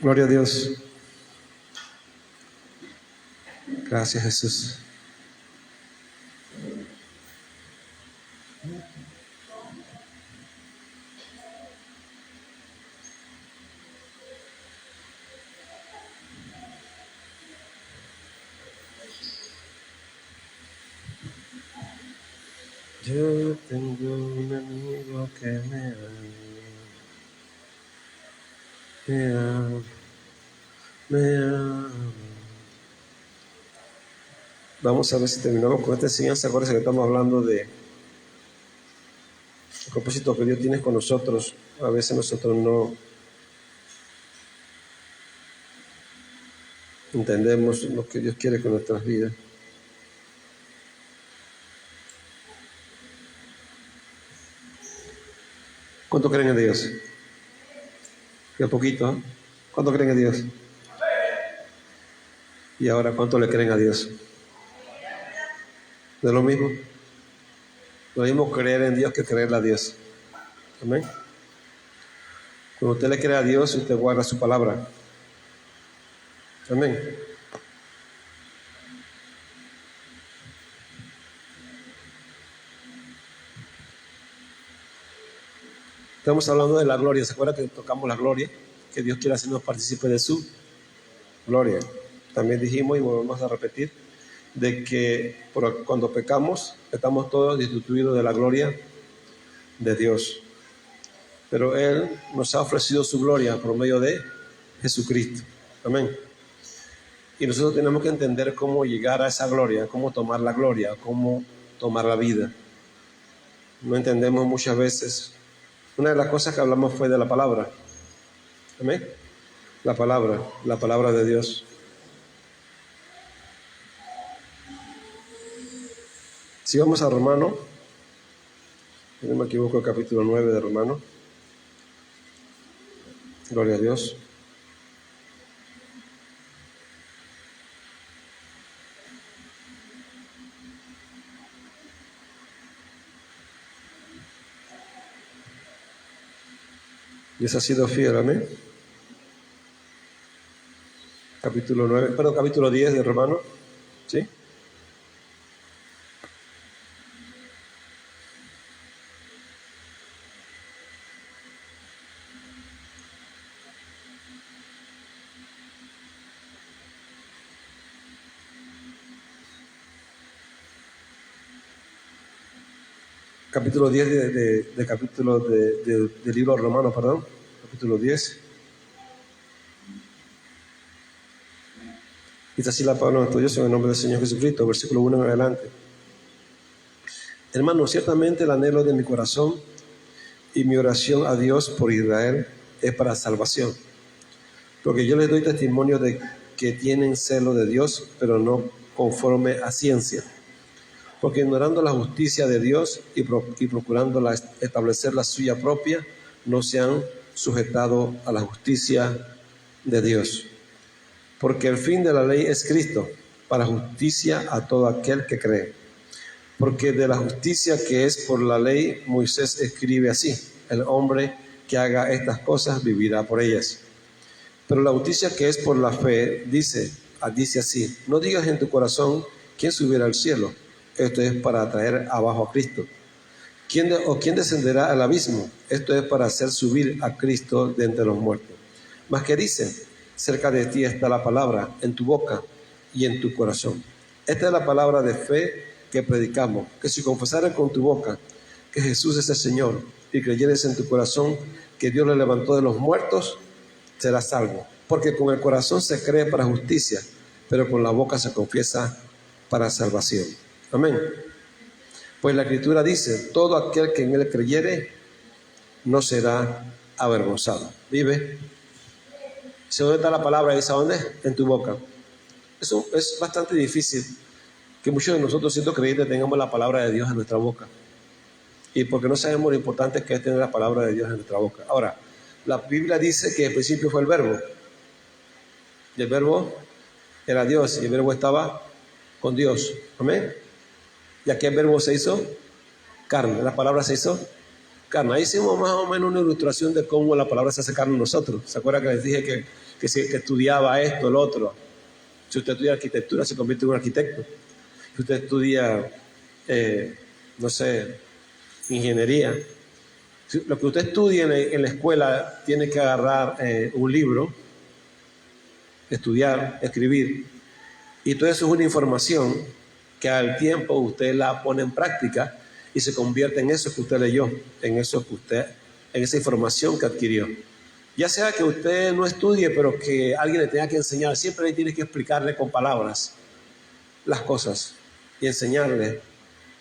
Gloria a Dios. Gracias, Jesús. Yo tengo un amigo que me ama. Vamos a ver si terminamos con esta enseñanza. Acuérdense que estamos hablando de el propósito que Dios tiene con nosotros. A veces nosotros no entendemos lo que Dios quiere con nuestras vidas. ¿Cuánto creen en Dios? Qué poquito, ¿eh? ¿Cuánto creen en Dios? Y ahora, ¿cuánto le creen a Dios? ¿No es lo mismo? Lo mismo creer en Dios que creerle a Dios. Amén. Cuando usted le cree a Dios, usted guarda su palabra. Amén. Estamos hablando de la gloria. ¿Se acuerdan que tocamos la gloria? Que Dios quiere hacernos partícipes de su gloria. También dijimos, y volvemos a repetir, de que cuando pecamos, estamos todos destituidos de la gloria de Dios. Pero Él nos ha ofrecido su gloria por medio de Jesucristo. Amén. Y nosotros tenemos que entender cómo llegar a esa gloria, cómo tomar la gloria, cómo tomar la vida. No entendemos muchas veces. Una de las cosas que hablamos fue de la palabra. Amén. La palabra de Dios. Si vamos a Romanos, si no me equivoco, el capítulo 9 de Romanos. Gloria a Dios. Dios ha sido fiel, amén. Capítulo 10 de Romanos, ¿sí? Capítulo 10 del libro romano, perdón. Capítulo 10. Dice así la palabra de nuestro Dios en el nombre del Señor Jesucristo, versículo 1 en adelante. Hermanos, ciertamente el anhelo de mi corazón y mi oración a Dios por Israel es para salvación. Porque yo les doy testimonio de que tienen celo de Dios, pero no conforme a ciencia. Porque ignorando la justicia de Dios y procurando establecer la suya propia, no se han sujetado a la justicia de Dios. Porque el fin de la ley es Cristo, para justicia a todo aquel que cree. Porque de la justicia que es por la ley, Moisés escribe así: el hombre que haga estas cosas vivirá por ellas. Pero la justicia que es por la fe dice así: no digas en tu corazón, ¿quién subirá al cielo? Esto es para traer abajo a Cristo. ¿Quién descenderá al abismo? Esto es para hacer subir a Cristo de entre los muertos. Mas que dicen: cerca de ti está la palabra, en tu boca y en tu corazón. Esta es la palabra de fe que predicamos, que si confesares con tu boca que Jesús es el Señor y creyeres en tu corazón que Dios le levantó de los muertos, serás salvo. Porque con el corazón se cree para justicia, pero con la boca se confiesa para salvación. Amén. Pues la Escritura dice: todo aquel que en él creyere no será avergonzado. ¿Vive? ¿Se dónde está la palabra? ¿Dice a dónde? En tu boca. Eso es bastante difícil, que muchos de nosotros, siendo creyentes, tengamos la palabra de Dios en nuestra boca. Y porque no sabemos lo importante que es tener la palabra de Dios en nuestra boca. Ahora, la Biblia dice que al principio fue el verbo. Y el verbo era Dios, y el verbo estaba con Dios. Amén. ¿Y aquel verbo se hizo carne? ¿La palabra se hizo carne. Ahí hicimos más o menos una ilustración de cómo la palabra se hace carne en nosotros. ¿Se acuerdan que les dije que estudiaba esto, el otro? Si usted estudia arquitectura, se convierte en un arquitecto. Si usted estudia, no sé, ingeniería, lo que usted estudia en la escuela tiene que agarrar un libro, estudiar, escribir, y todo eso es una información que al tiempo usted la pone en práctica y se convierte en eso que usted leyó, en esa información que adquirió. Ya sea que usted no estudie, pero que alguien le tenga que enseñar, siempre le tiene que explicarle con palabras las cosas y enseñarle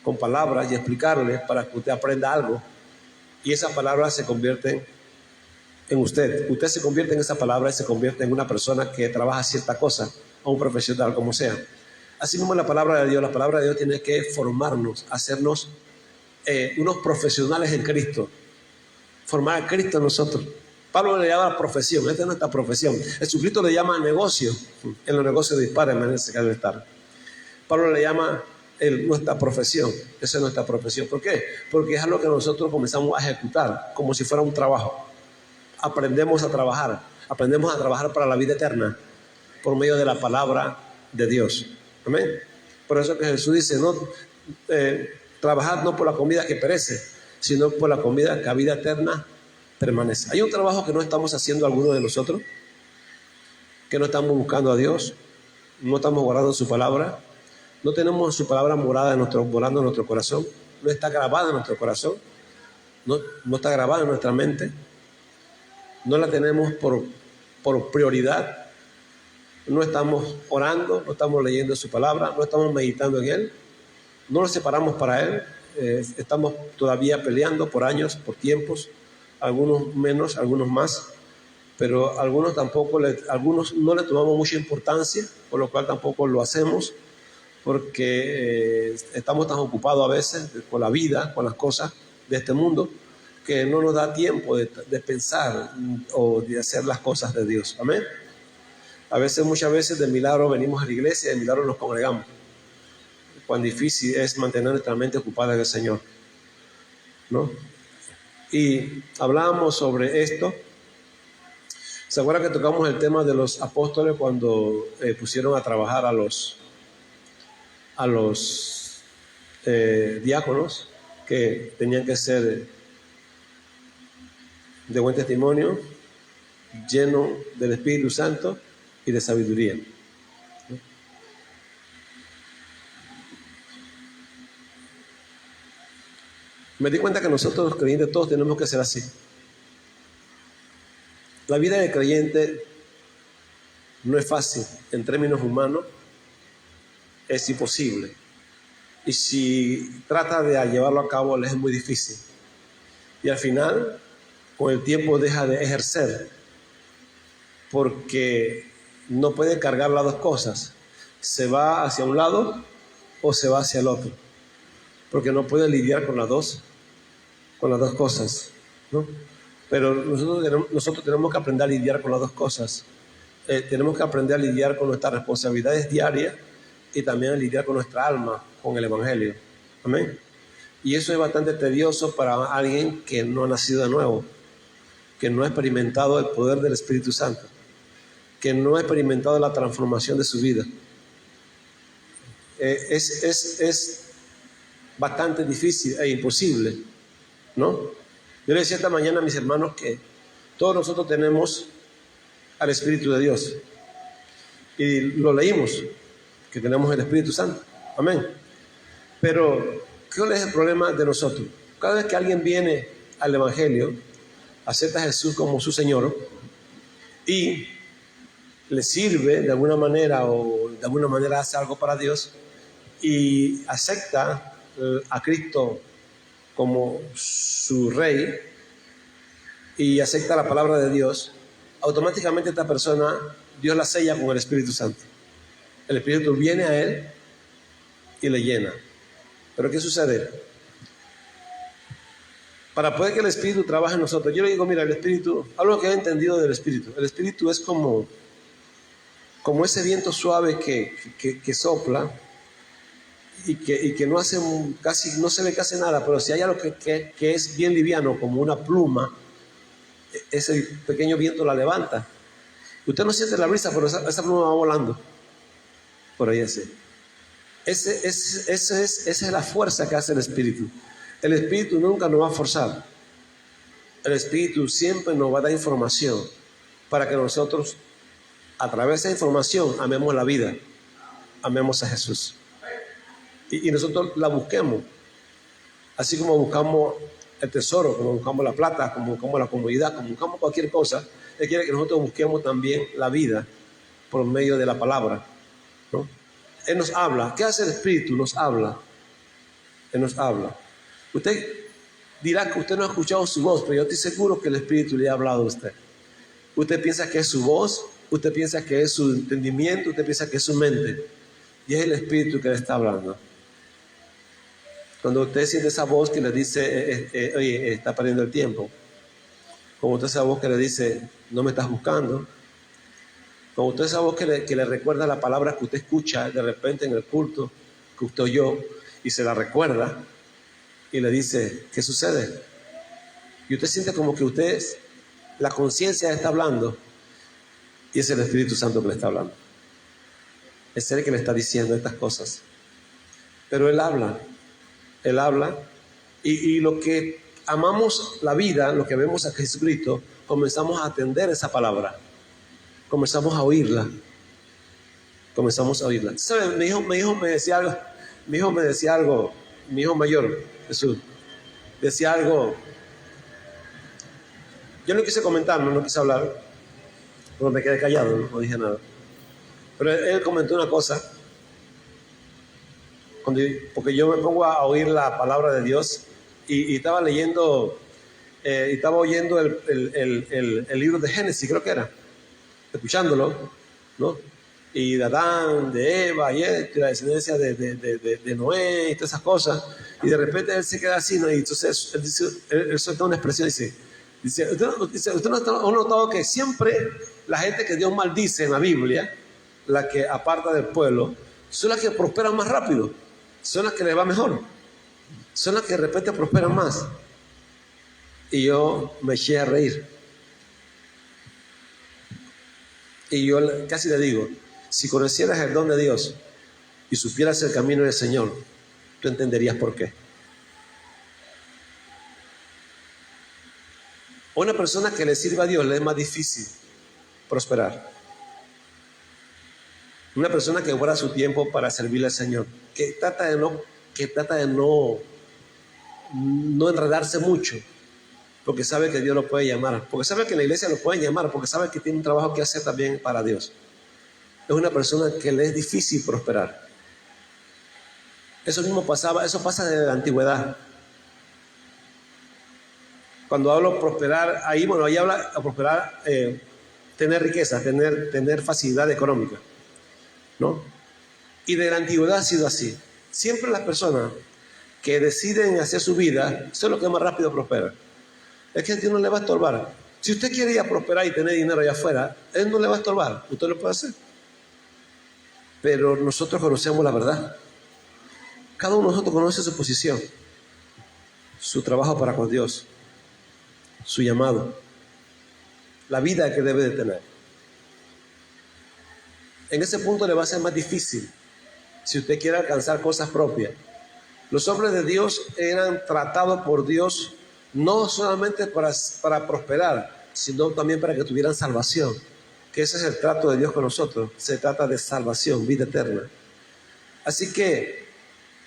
con palabras y explicarle para que usted aprenda algo. Y esas palabras se convierten en usted. Usted se convierte en esa palabra y se convierte en una persona que trabaja cierta cosa, o un profesional, como sea. Así mismo la palabra de Dios tiene que formarnos, hacernos unos profesionales en Cristo, formar a Cristo en nosotros. Pablo le llama profesión, esta es nuestra profesión. Jesucristo le llama negocio, en los negocios dispara en ese que debe estar. Pablo le llama nuestra profesión, esa es nuestra profesión. ¿Por qué? Porque es algo que nosotros comenzamos a ejecutar como si fuera un trabajo. Aprendemos a trabajar para la vida eterna por medio de la palabra de Dios. Amén. Por eso que Jesús dice, trabajad no por la comida que perece, sino por la comida que a vida eterna permanece. Hay un trabajo que no estamos haciendo algunos de nosotros, que no estamos buscando a Dios, no estamos guardando su palabra, no tenemos su palabra morando en nuestro corazón, no está grabada en nuestro corazón, no está grabada en nuestra mente, no la tenemos por prioridad, no estamos orando, no estamos leyendo su palabra, no estamos meditando en Él, no nos separamos para Él, estamos todavía peleando por años, por tiempos, algunos menos, algunos más, pero algunos no le tomamos mucha importancia, por lo cual tampoco lo hacemos, porque estamos tan ocupados a veces con la vida, con las cosas de este mundo, que no nos da tiempo de pensar o de hacer las cosas de Dios. Amén. Muchas veces de milagro venimos a la iglesia y de milagro nos congregamos. Cuán difícil es mantener nuestra mente ocupada en el Señor, ¿no? Y hablábamos sobre esto. ¿Se acuerdan que tocamos el tema de los apóstoles cuando pusieron a trabajar a los diáconos que tenían que ser de buen testimonio, llenos del Espíritu Santo y de sabiduría? Me di cuenta que nosotros los creyentes todos tenemos que ser así. La vida de creyente no es fácil en términos humanos, es imposible. Y si trata de llevarlo a cabo, les es muy difícil. Y al final, con el tiempo deja de ejercer, porque no puede cargar las dos cosas. Se va hacia un lado o se va hacia el otro, porque no puede lidiar con las dos cosas, ¿no? Pero nosotros tenemos que aprender a lidiar con las dos cosas. Tenemos que aprender a lidiar con nuestras responsabilidades diarias y también a lidiar con nuestra alma, con el Evangelio. Amén. Y eso es bastante tedioso para alguien que no ha nacido de nuevo, que no ha experimentado el poder del Espíritu Santo, que no ha experimentado la transformación de su vida. Es bastante difícil e imposible, ¿no? Yo le decía esta mañana a mis hermanos que todos nosotros tenemos al Espíritu de Dios. Y lo leímos, que tenemos el Espíritu Santo. Amén. Pero, ¿cuál es el problema de nosotros? Cada vez que alguien viene al Evangelio, acepta a Jesús como su Señor y le sirve de alguna manera o de alguna manera hace algo para Dios y acepta a Cristo como su Rey y acepta la palabra de Dios, automáticamente esta persona, Dios la sella con el Espíritu Santo. El Espíritu viene a él y le llena. ¿Pero qué sucede? Para poder que el Espíritu trabaje en nosotros, yo le digo, mira, el Espíritu, algo que he entendido del Espíritu, el Espíritu es como ese viento suave que sopla y que no hace casi, no se ve casi nada, pero si hay algo que es bien liviano, como una pluma, ese pequeño viento la levanta. Usted no siente la brisa, pero esa pluma va volando por ahí así. Esa es la fuerza que hace el Espíritu. El Espíritu nunca nos va a forzar. El Espíritu siempre nos va a dar información para que nosotros, a través de esa información, amemos la vida, amemos a Jesús. Y nosotros la busquemos, así como buscamos el tesoro, como buscamos la plata, como buscamos la comodidad, como buscamos cualquier cosa. Él quiere que nosotros busquemos también la vida por medio de la palabra, ¿no? Él nos habla. ¿Qué hace el Espíritu? Nos habla. Él nos habla. Usted dirá que usted no ha escuchado su voz, pero yo estoy seguro que el Espíritu le ha hablado a usted. Usted piensa que es su voz, usted piensa que es su entendimiento, usted piensa que es su mente, y es el Espíritu que le está hablando. Cuando usted siente esa voz que le dice, oye, está perdiendo el tiempo. Como usted esa voz que le dice, no me estás buscando. Como usted esa voz que le recuerda la palabra que usted escucha de repente en el culto, que usted oyó, y se la recuerda, y le dice, ¿qué sucede? Y usted siente como que usted, la conciencia está hablando, y es el Espíritu Santo que le está hablando. Es Él que le está diciendo estas cosas. Pero Él habla, y lo que amamos la vida, lo que vemos a Jesucristo, comenzamos a atender esa palabra, comenzamos a oírla. ¿Sabe? Mi hijo me decía algo, mi hijo mayor, Jesús, decía algo. Yo no quise comentar, no quise hablar, pero me quedé callado, no dije nada. Pero él comentó una cosa, porque yo me pongo a oír la palabra de Dios y estaba leyendo, estaba oyendo el libro de Génesis, creo que era, escuchándolo, ¿no? Y de Adán, de Eva, y la descendencia de Noé y todas esas cosas. Y de repente él se queda así, ¿no? Y entonces él suelta una expresión y dice, ¿usted no ha notado que siempre la gente que Dios maldice en la Biblia, la que aparta del pueblo, son las que prosperan más rápido, son las que le va mejor, son las que de repente prosperan más? Y yo me eché a reír. Y yo casi le digo, si conocieras el don de Dios y supieras el camino del Señor, tú entenderías por qué. A una persona que le sirva a Dios le es más difícil prosperar. Una persona que guarda su tiempo para servirle al Señor, que trata de no enredarse mucho, porque sabe que Dios lo puede llamar, porque sabe que en la iglesia lo pueden llamar, porque sabe que tiene un trabajo que hacer también para Dios. Es una persona que le es difícil prosperar. Eso pasa desde la antigüedad. Cuando hablo prosperar, ahí habla de prosperar, tener riqueza, tener facilidad económica, ¿no? Y de la antigüedad ha sido así. Siempre las personas que deciden hacer su vida, eso es lo que más rápido prospera. Es que a Dios no le va a estorbar. Si usted quiere ir a prosperar y tener dinero allá afuera, Él no le va a estorbar. Usted lo puede hacer. Pero nosotros conocemos la verdad. Cada uno de nosotros conoce su posición, su trabajo para con Dios, su llamado, la vida que debe de tener. En ese punto le va a ser más difícil si usted quiere alcanzar cosas propias. Los hombres de Dios eran tratados por Dios no solamente para prosperar, sino también para que tuvieran salvación. Que ese es el trato de Dios con nosotros. Se trata de salvación, vida eterna. Así que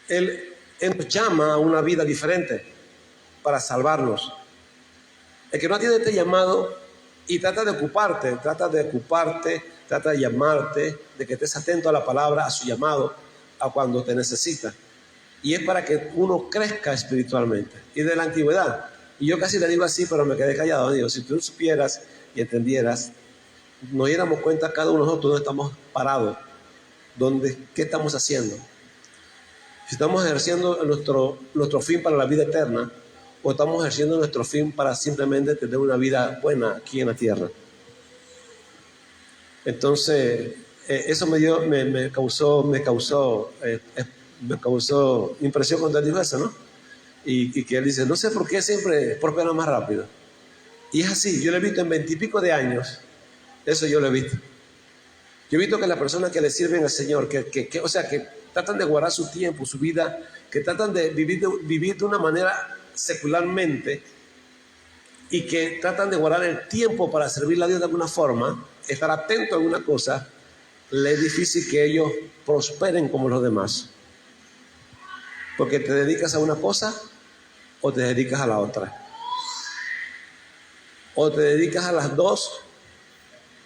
Él nos llama a una vida diferente para salvarnos. El que no atiende este llamado y trata de ocuparte, trata de llamarte, de que estés atento a la palabra, a su llamado, a cuando te necesita. Y es para que uno crezca espiritualmente. Y de la antigüedad, y yo casi le digo así, pero me quedé callado, digo, si tú supieras y entendieras, nos diéramos cuenta cada uno de nosotros dónde estamos parados, qué estamos haciendo. Si estamos ejerciendo nuestro fin para la vida eterna, o estamos ejerciendo nuestro fin para simplemente tener una vida buena aquí en la tierra. Entonces, eso me causó me causó impresión cuando él dijo eso, ¿no? Y que él dice, no sé por qué siempre prospera más rápido. Y es así, yo lo he visto en 20 y pico de años, eso yo lo he visto. Yo he visto que las personas que le sirven al Señor, o sea, que tratan de guardar su tiempo, su vida, que tratan de vivir de una manera secularmente y que tratan de guardar el tiempo para servirle a Dios de alguna forma, estar atento a alguna cosa, le es difícil que ellos prosperen como los demás. Porque te dedicas a una cosa o te dedicas a la otra. O te dedicas a las dos,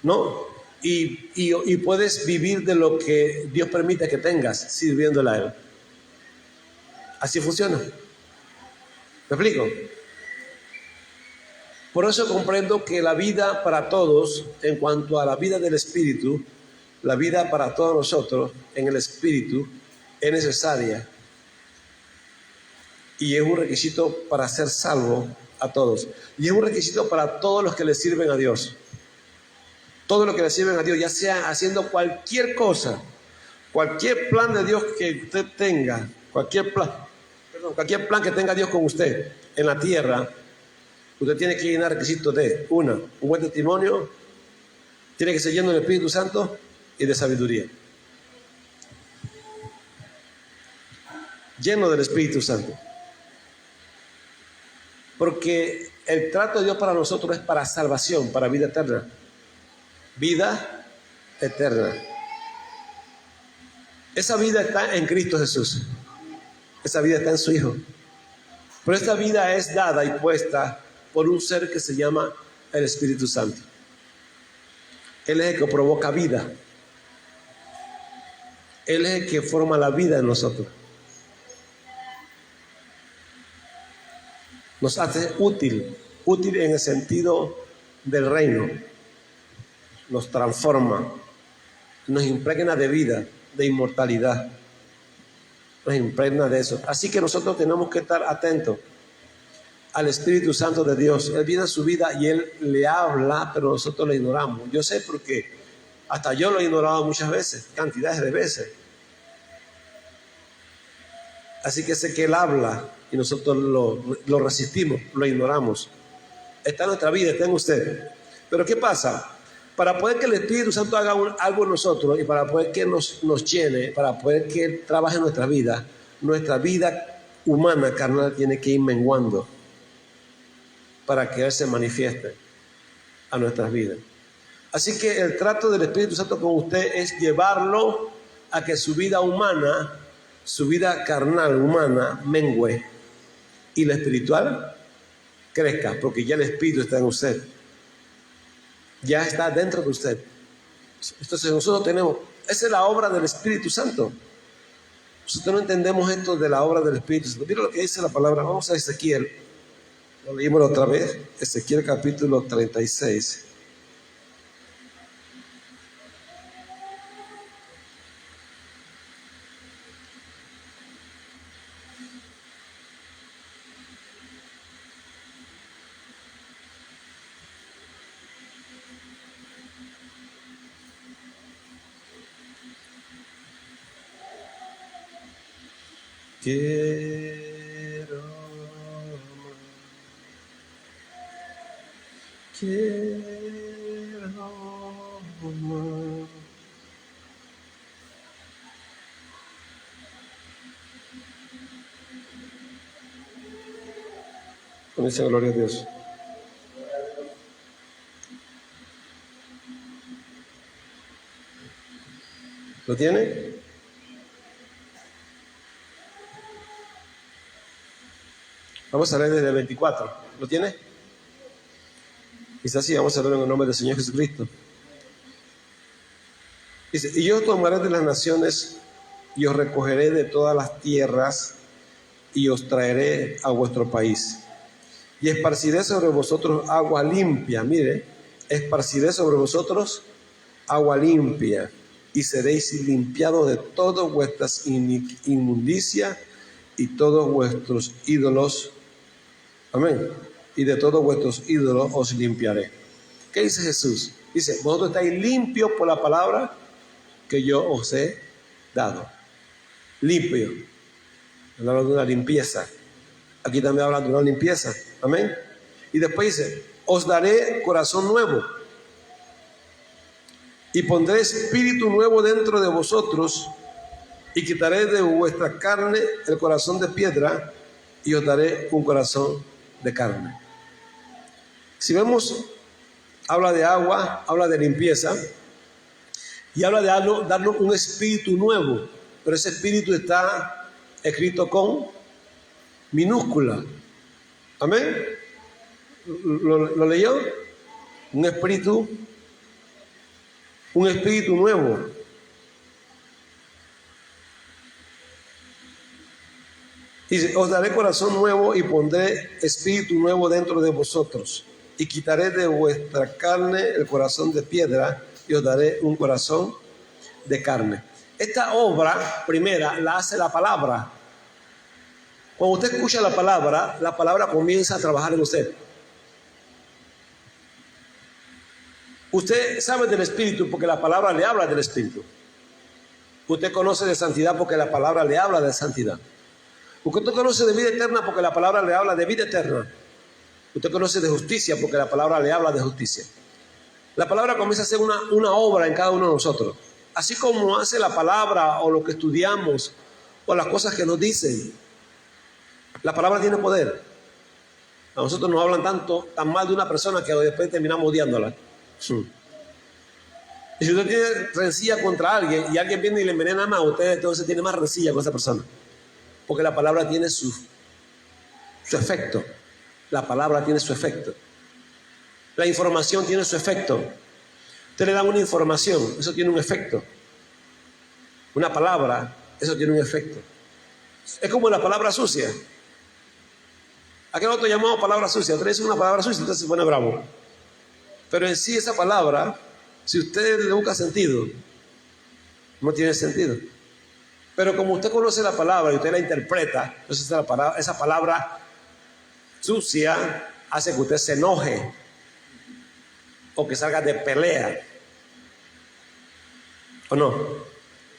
¿no? Y puedes vivir de lo que Dios permite que tengas sirviéndole a Él. Así funciona. ¿Me explico? Por eso comprendo que la vida para todos, en cuanto a la vida del Espíritu, la vida para todos nosotros en el Espíritu es necesaria y es un requisito para ser salvo a todos. Y es un requisito para todos los que le sirven a Dios. Todos los que le sirven a Dios, ya sea haciendo cualquier cosa, cualquier plan de Dios que usted tenga, cualquier plan que tenga Dios con usted en la tierra, usted tiene que llenar requisitos de, un buen testimonio, tiene que ser lleno del Espíritu Santo y de sabiduría. Lleno del Espíritu Santo. Porque el trato de Dios para nosotros es para salvación, para vida eterna. Vida eterna. Esa vida está en Cristo Jesús. Esa vida está en su Hijo. Pero esta vida es dada y puesta por un ser que se llama el Espíritu Santo. Él es el que provoca vida. Él es el que forma la vida en nosotros. Nos hace útil en el sentido del reino. Nos transforma, nos impregna de vida, de inmortalidad. Nos impregna de eso. Así que nosotros tenemos que estar atentos al Espíritu Santo de Dios. Él viene a su vida y Él le habla, pero nosotros lo ignoramos. Yo sé porque hasta yo lo he ignorado muchas veces, cantidades de veces. Así que sé que Él habla y nosotros lo resistimos, lo ignoramos. Está en nuestra vida, está en usted. Pero ¿qué pasa? Para poder que el Espíritu Santo haga algo en nosotros y para poder que nos llene, para poder que Él trabaje en nuestra vida humana, carnal, tiene que ir menguando para que Él se manifieste a nuestras vidas. Así que el trato del Espíritu Santo con usted es llevarlo a que su vida humana, su vida carnal humana, mengue y la espiritual crezca, porque ya el Espíritu está en usted. Ya está dentro de usted. Entonces nosotros tenemos, esa es la obra del Espíritu Santo. Nosotros no entendemos esto de la obra del Espíritu Santo. Mira lo que dice la palabra. Vamos a Ezequiel. Lo leímos otra vez. Ezequiel capítulo 36. Quiero amar. Con esa gloria a Dios. ¿Lo tiene? Vamos a leer desde el 24. ¿Lo tiene? Quizás sí, vamos a leer en el nombre del Señor Jesucristo. Dice, y yo os tomaré de las naciones y os recogeré de todas las tierras y os traeré a vuestro país. Y esparciré sobre vosotros agua limpia. Mire, esparciré sobre vosotros agua limpia y seréis limpiados de todas vuestras inmundicias y todos vuestros ídolos. Amén. Y de todos vuestros ídolos os limpiaré. ¿Qué dice Jesús? Dice, vosotros estáis limpios por la palabra que yo os he dado. limpio. Habla de una limpieza. Aquí también habla de una limpieza. Amén. Y después dice, os daré corazón nuevo y pondré espíritu nuevo dentro de vosotros y quitaré de vuestra carne el corazón de piedra y os daré un corazón de carne. Si vemos, habla de agua, habla de limpieza y habla de darnos un espíritu nuevo, pero ese espíritu está escrito con minúscula. Amén. ¿Lo leyó? Un espíritu nuevo. Dice, os daré corazón nuevo y pondré espíritu nuevo dentro de vosotros y quitaré de vuestra carne el corazón de piedra y os daré un corazón de carne. Esta obra primera la hace la palabra. Cuando usted escucha la palabra comienza a trabajar en usted. Usted sabe del Espíritu porque la palabra le habla del Espíritu. Usted conoce de santidad porque la palabra le habla de santidad. Usted conoce de vida eterna porque la palabra le habla de vida eterna. Usted conoce de justicia porque la palabra le habla de justicia. La palabra comienza a hacer una obra en cada uno de nosotros. Así como hace la palabra o lo que estudiamos o las cosas que nos dicen. La palabra tiene poder. A nosotros nos hablan tan mal de una persona que después terminamos odiándola. Y si usted tiene rencilla contra alguien y alguien viene y le envenena más a usted, entonces tiene más rencilla con esa persona. Porque la palabra tiene su efecto. La palabra tiene su efecto. La información tiene su efecto. Usted le da una información, eso tiene un efecto. Una palabra, eso tiene un efecto. Es como la palabra sucia. ¿A qué nosotros llamamos palabra sucia? Usted dice una palabra sucia, entonces se pone bravo. Pero en sí esa palabra, si usted le busca sentido, no tiene sentido. Pero como usted conoce la palabra y usted la interpreta, entonces esa palabra sucia hace que usted se enoje o que salga de pelea. ¿O no?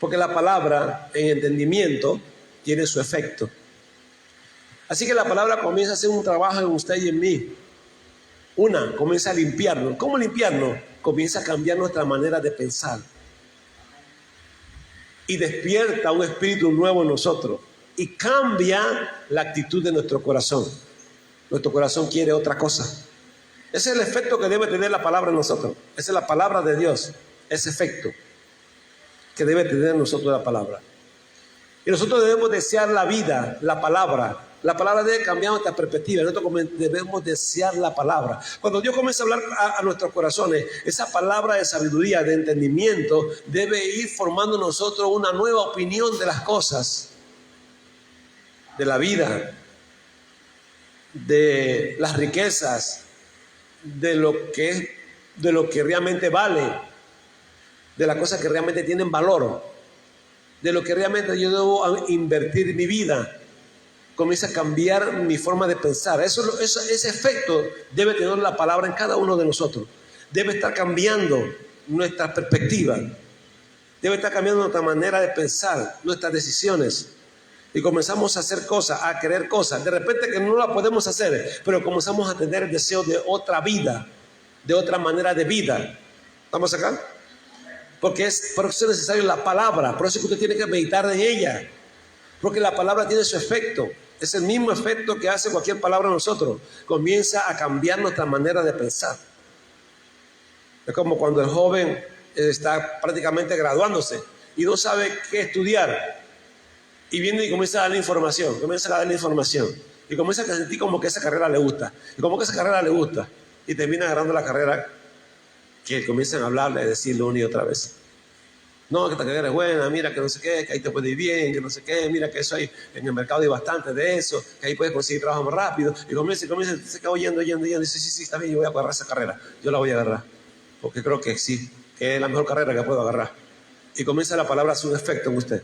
Porque la palabra en entendimiento tiene su efecto. Así que la palabra comienza a hacer un trabajo en usted y en mí. Comienza a limpiarnos. ¿Cómo limpiarnos? Comienza a cambiar nuestra manera de pensar. Y despierta un espíritu nuevo en nosotros. Y cambia la actitud de nuestro corazón. Nuestro corazón quiere otra cosa. Ese es el efecto que debe tener la palabra en nosotros. Esa es la palabra de Dios. Ese efecto que debe tener en nosotros la palabra. Y nosotros debemos desear la vida, la palabra. La palabra debe cambiar nuestra perspectiva. Nosotros debemos desear la palabra. Cuando Dios comienza a hablar a nuestros corazones, esa palabra de sabiduría, de entendimiento, debe ir formando en nosotros una nueva opinión de las cosas, de la vida, de las riquezas, de lo que realmente vale, de las cosas que realmente tienen valor, de lo que realmente yo debo invertir mi vida. Comienza a cambiar mi forma de pensar. Ese efecto debe tener la palabra en cada uno de nosotros. Debe estar cambiando nuestra perspectiva. Debe estar cambiando nuestra manera de pensar, nuestras decisiones. Y comenzamos a hacer cosas, a querer cosas. De repente que no las podemos hacer, pero comenzamos a tener el deseo de otra vida, de otra manera de vida. ¿Estamos acá? Porque por eso es necesaria la palabra. Por eso es que usted tiene que meditar en ella. Porque la palabra tiene su efecto. Es el mismo efecto que hace cualquier palabra en nosotros. Comienza a cambiar nuestra manera de pensar. Es como cuando el joven está prácticamente graduándose y no sabe qué estudiar. Y viene y comienza a darle información. Y comienza a sentir como que esa carrera le gusta. Y termina agarrando la carrera que comienzan a hablarle y decirle una y otra vez. No, que esta carrera es buena, mira que no sé qué, que ahí te puede ir bien, que no sé qué, mira que eso hay en el mercado hay bastante de eso, que ahí puedes conseguir trabajo más rápido. Y comienza, se acaba yendo, y dice, sí, está bien, yo voy a agarrar esa carrera, yo la voy a agarrar, porque creo que sí, que es la mejor carrera que puedo agarrar. Y comienza la palabra a hacer un efecto en usted.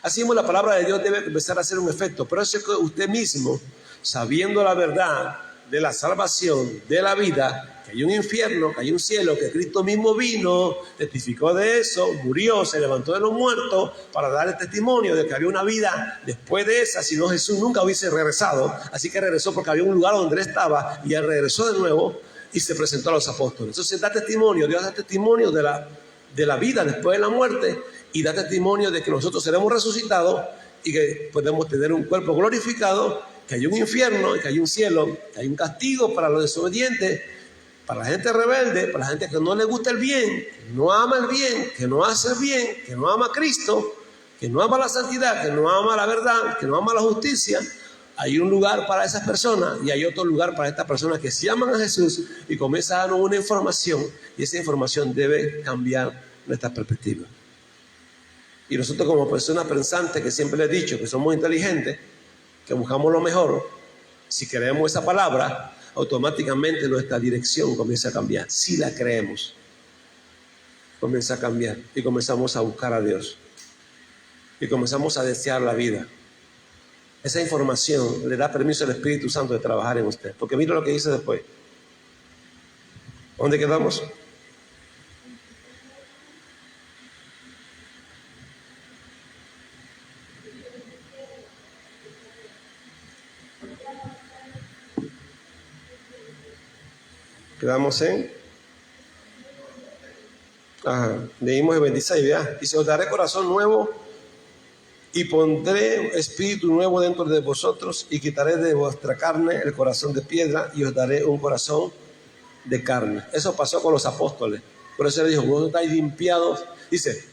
Así mismo la palabra de Dios debe empezar a hacer un efecto, pero eso es que usted mismo, sabiendo la verdad de la salvación, de la vida, que hay un infierno, que hay un cielo, que Cristo mismo vino, testificó de eso, murió, se levantó de los muertos para dar el testimonio de que había una vida después de esa, si no Jesús nunca hubiese regresado. Así que regresó porque había un lugar donde él estaba y él regresó de nuevo y se presentó a los apóstoles. Entonces da testimonio, Dios da testimonio de la vida después de la muerte y da testimonio de que nosotros seremos resucitados y que podemos tener un cuerpo glorificado, que hay un infierno, que hay un cielo, que hay un castigo para los desobedientes, para la gente rebelde, para la gente que no le gusta el bien, que no ama el bien, que no hace el bien, que no ama a Cristo, que no ama la santidad, que no ama la verdad, que no ama la justicia. Hay un lugar para esas personas y hay otro lugar para estas personas que sí aman a Jesús y comienza a darnos una información y esa información debe cambiar nuestra perspectiva. Y nosotros como personas pensantes, que siempre les he dicho que somos inteligentes, que buscamos lo mejor, si creemos esa palabra, automáticamente nuestra dirección comienza a cambiar. Si la creemos, comienza a cambiar y comenzamos a buscar a Dios y comenzamos a desear la vida. Esa información le da permiso al Espíritu Santo de trabajar en usted, porque mira lo que dice después. ¿Dónde quedamos? Quedamos en... leímos el 26, ¿verdad? Dice, os daré corazón nuevo y pondré espíritu nuevo dentro de vosotros y quitaré de vuestra carne el corazón de piedra y os daré un corazón de carne. Eso pasó con los apóstoles. Por eso le dijo, vosotros estáis limpiados. Dice,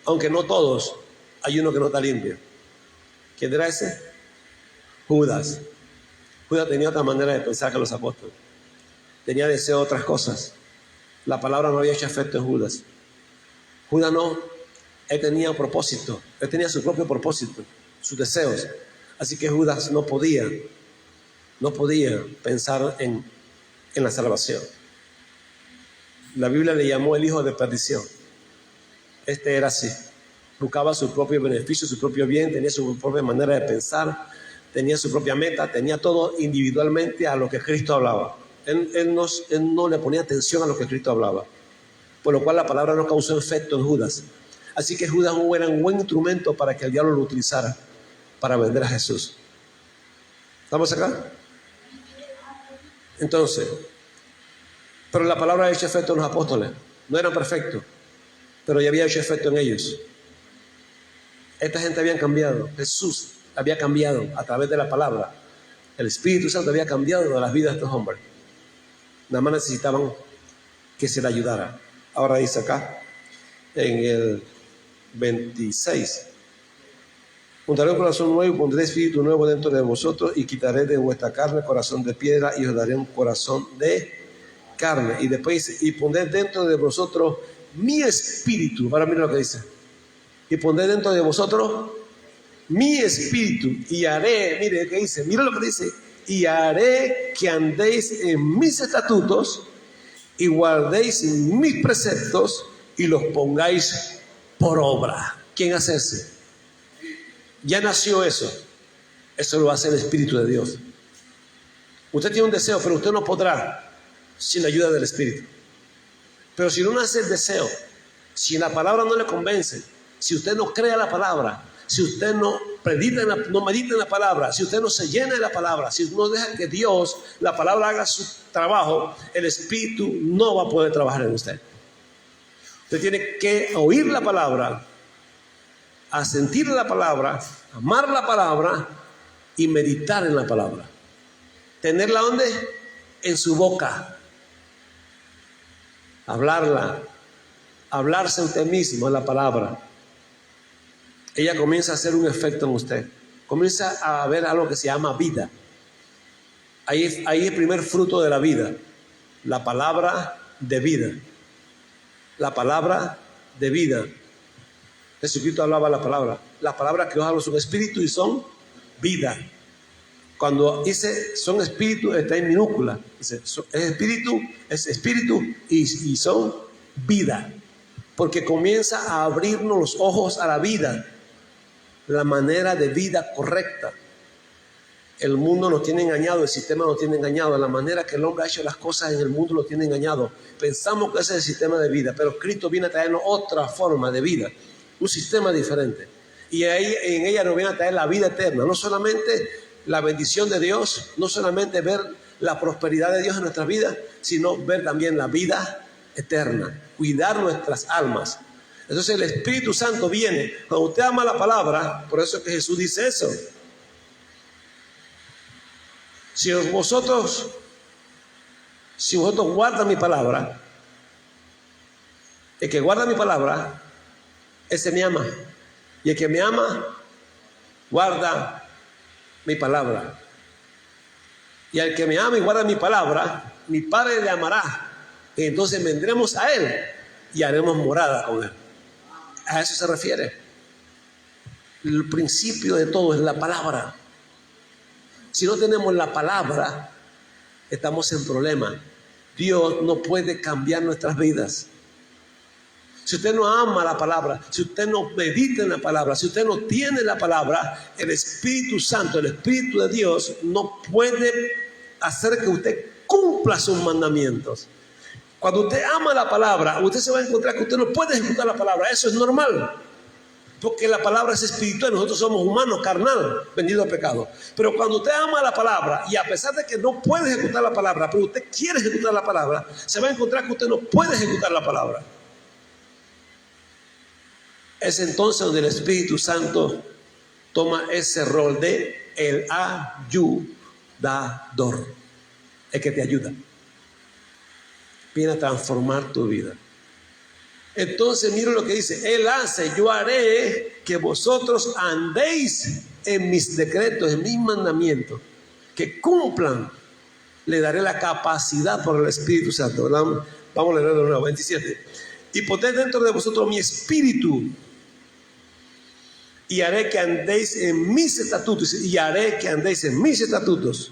aunque no todos, hay uno que no está limpio. ¿Quién era ese? Judas. Judas tenía otra manera de pensar que los apóstoles. Tenía deseo de otras cosas. La palabra no había hecho efecto en Judas. Judas no, él tenía un propósito, él tenía su propio propósito, sus deseos. Así que Judas no podía pensar en la salvación. La Biblia le llamó el hijo de perdición. Este era así, buscaba su propio beneficio, su propio bien, tenía su propia manera de pensar, tenía su propia meta, tenía todo individualmente a lo que Cristo hablaba. Él no le ponía atención a lo que Cristo hablaba, por lo cual la palabra no causó efecto en Judas. Así que Judas era un buen instrumento para que el diablo lo utilizara para vender a Jesús. ¿Estamos acá? Entonces, pero la palabra ha hecho efecto en los apóstoles. No eran perfectos, pero ya había hecho efecto en ellos. Esta gente había cambiado. Jesús había cambiado a través de la palabra. El Espíritu Santo había cambiado las vidas de estos hombres. Nada más necesitaban que se le ayudara. Ahora dice acá, en el 26, juntaré un corazón nuevo y pondré espíritu nuevo dentro de vosotros y quitaré de vuestra carne corazón de piedra y os daré un corazón de carne. Y después dice, y pondré dentro de vosotros mi espíritu. Ahora mira lo que dice. Y pondré dentro de vosotros mi espíritu y haré, mire lo que dice, mira lo que dice, y haré que andéis en mis estatutos y guardéis mis preceptos y los pongáis por obra. ¿Quién hace eso? Ya nació eso. Eso lo hace el Espíritu de Dios. Usted tiene un deseo, pero usted no podrá sin la ayuda del Espíritu. Pero si no nace el deseo, si la palabra no le convence, si usted no crea la palabra, si usted no medita en la palabra, si usted no se llena de la palabra, si no deja que Dios, la palabra haga su trabajo, el Espíritu no va a poder trabajar en usted. Usted tiene que oír la palabra, a sentir la palabra, amar la palabra y meditar en la palabra. Tenerla ¿dónde? En su boca. Hablarla, hablarse usted mismo en la palabra. Ella comienza a hacer un efecto en usted. Comienza a ver algo que se llama vida. Ahí es el primer fruto de la vida. La palabra de vida. La palabra de vida. Jesucristo hablaba la palabra. Las palabras que os hablo son espíritu y son vida. Cuando dice son espíritu, está en minúscula. Dice, es espíritu y son vida. Porque comienza a abrirnos los ojos a la vida. La manera de vida correcta. El mundo nos tiene engañado, el sistema nos tiene engañado, la manera que el hombre ha hecho las cosas en el mundo nos tiene engañado. Pensamos que ese es el sistema de vida, pero Cristo viene a traernos otra forma de vida, un sistema diferente. Y ahí, en ella nos viene a traer la vida eterna, no solamente la bendición de Dios, no solamente ver la prosperidad de Dios en nuestras vidas, sino ver también la vida eterna, cuidar nuestras almas. Entonces el Espíritu Santo viene, cuando usted ama la palabra, por eso es que Jesús dice eso. Si vosotros guardan mi palabra, el que guarda mi palabra, ese me ama. Y el que me ama, guarda mi palabra. Y al que me ama y guarda mi palabra, mi Padre le amará. Y entonces vendremos a Él y haremos morada con Él. A eso se refiere. El principio de todo es la palabra. Si no tenemos la palabra, estamos en problema. Dios no puede cambiar nuestras vidas. Si usted no ama la palabra, si usted no medita en la palabra, si usted no tiene la palabra, el Espíritu Santo, el Espíritu de Dios, no puede hacer que usted cumpla sus mandamientos. Cuando usted ama la palabra, usted se va a encontrar que usted no puede ejecutar la palabra. Eso es normal. Porque la palabra es espiritual, nosotros somos humanos, carnal, vendido al pecado. Pero cuando usted ama la palabra, y a pesar de que no puede ejecutar la palabra, pero usted quiere ejecutar la palabra, se va a encontrar que usted no puede ejecutar la palabra. Es entonces donde el Espíritu Santo toma ese rol de el ayudador, el que te ayuda. Viene a transformar tu vida. Entonces, miren lo que dice: Él hace, yo haré que vosotros andéis en mis decretos, en mis mandamientos, que cumplan. Le daré la capacidad por el Espíritu Santo. ¿Verdad? Vamos a leer de nuevo, 27. Y pondré dentro de vosotros mi espíritu, y haré que andéis en mis estatutos, y haré que andéis en mis estatutos.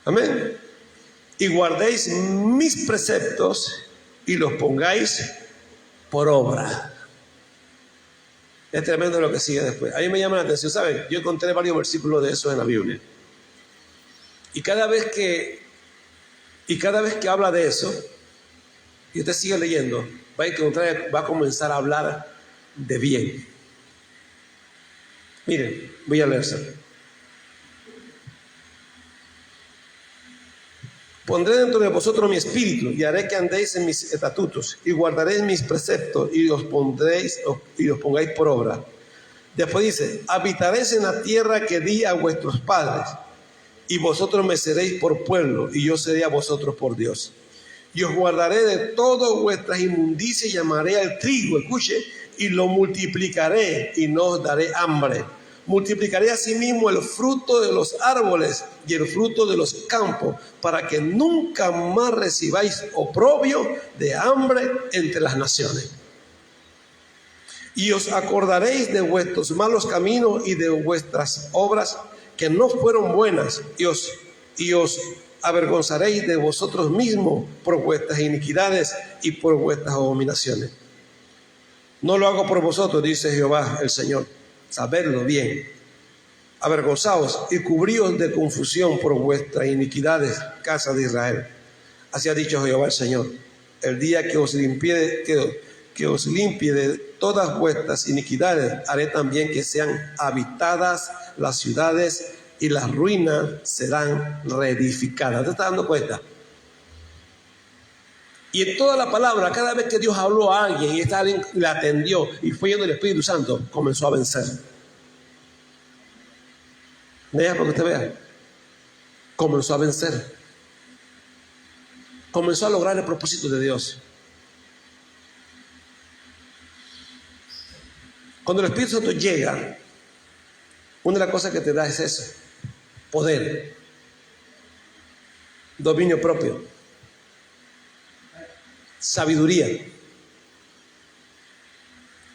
Amén. Y guardéis mis preceptos y los pongáis por obra. Es tremendo lo que sigue después. A mí me llama la atención, ¿saben? Yo encontré varios versículos de eso en la Biblia. Y cada vez que habla de eso, y usted sigue leyendo, va a comenzar a hablar de bien. Miren, voy a leerse. Pondré dentro de vosotros mi espíritu y haré que andéis en mis estatutos y guardaréis mis preceptos y los pongáis por obra. Después dice: habitaréis en la tierra que di a vuestros padres, y vosotros me seréis por pueblo y yo seré a vosotros por Dios. Y os guardaré de todas vuestras inmundicias y llamaré al trigo, escuche, y lo multiplicaré y no os daré hambre. Multiplicaré asimismo el fruto de los árboles y el fruto de los campos, para que nunca más recibáis oprobio de hambre entre las naciones. Y os acordaréis de vuestros malos caminos y de vuestras obras que no fueron buenas, y os avergonzaréis de vosotros mismos por vuestras iniquidades y por vuestras abominaciones. No lo hago por vosotros, dice Jehová el Señor. Sabedlo bien. Avergonzaos y cubríos de confusión por vuestras iniquidades, casa de Israel. Así ha dicho Jehová el Señor: el día que os limpie de todas vuestras iniquidades, haré también que sean habitadas las ciudades y las ruinas serán reedificadas. ¿Te estás dando cuenta? Y en toda la palabra, cada vez que Dios habló a alguien y esta alguien le atendió y fue lleno del Espíritu Santo, comenzó a vencer. Vea para que usted vea. Comenzó a vencer. Comenzó a lograr el propósito de Dios. Cuando el Espíritu Santo llega, una de las cosas que te da es eso: poder, dominio propio, sabiduría.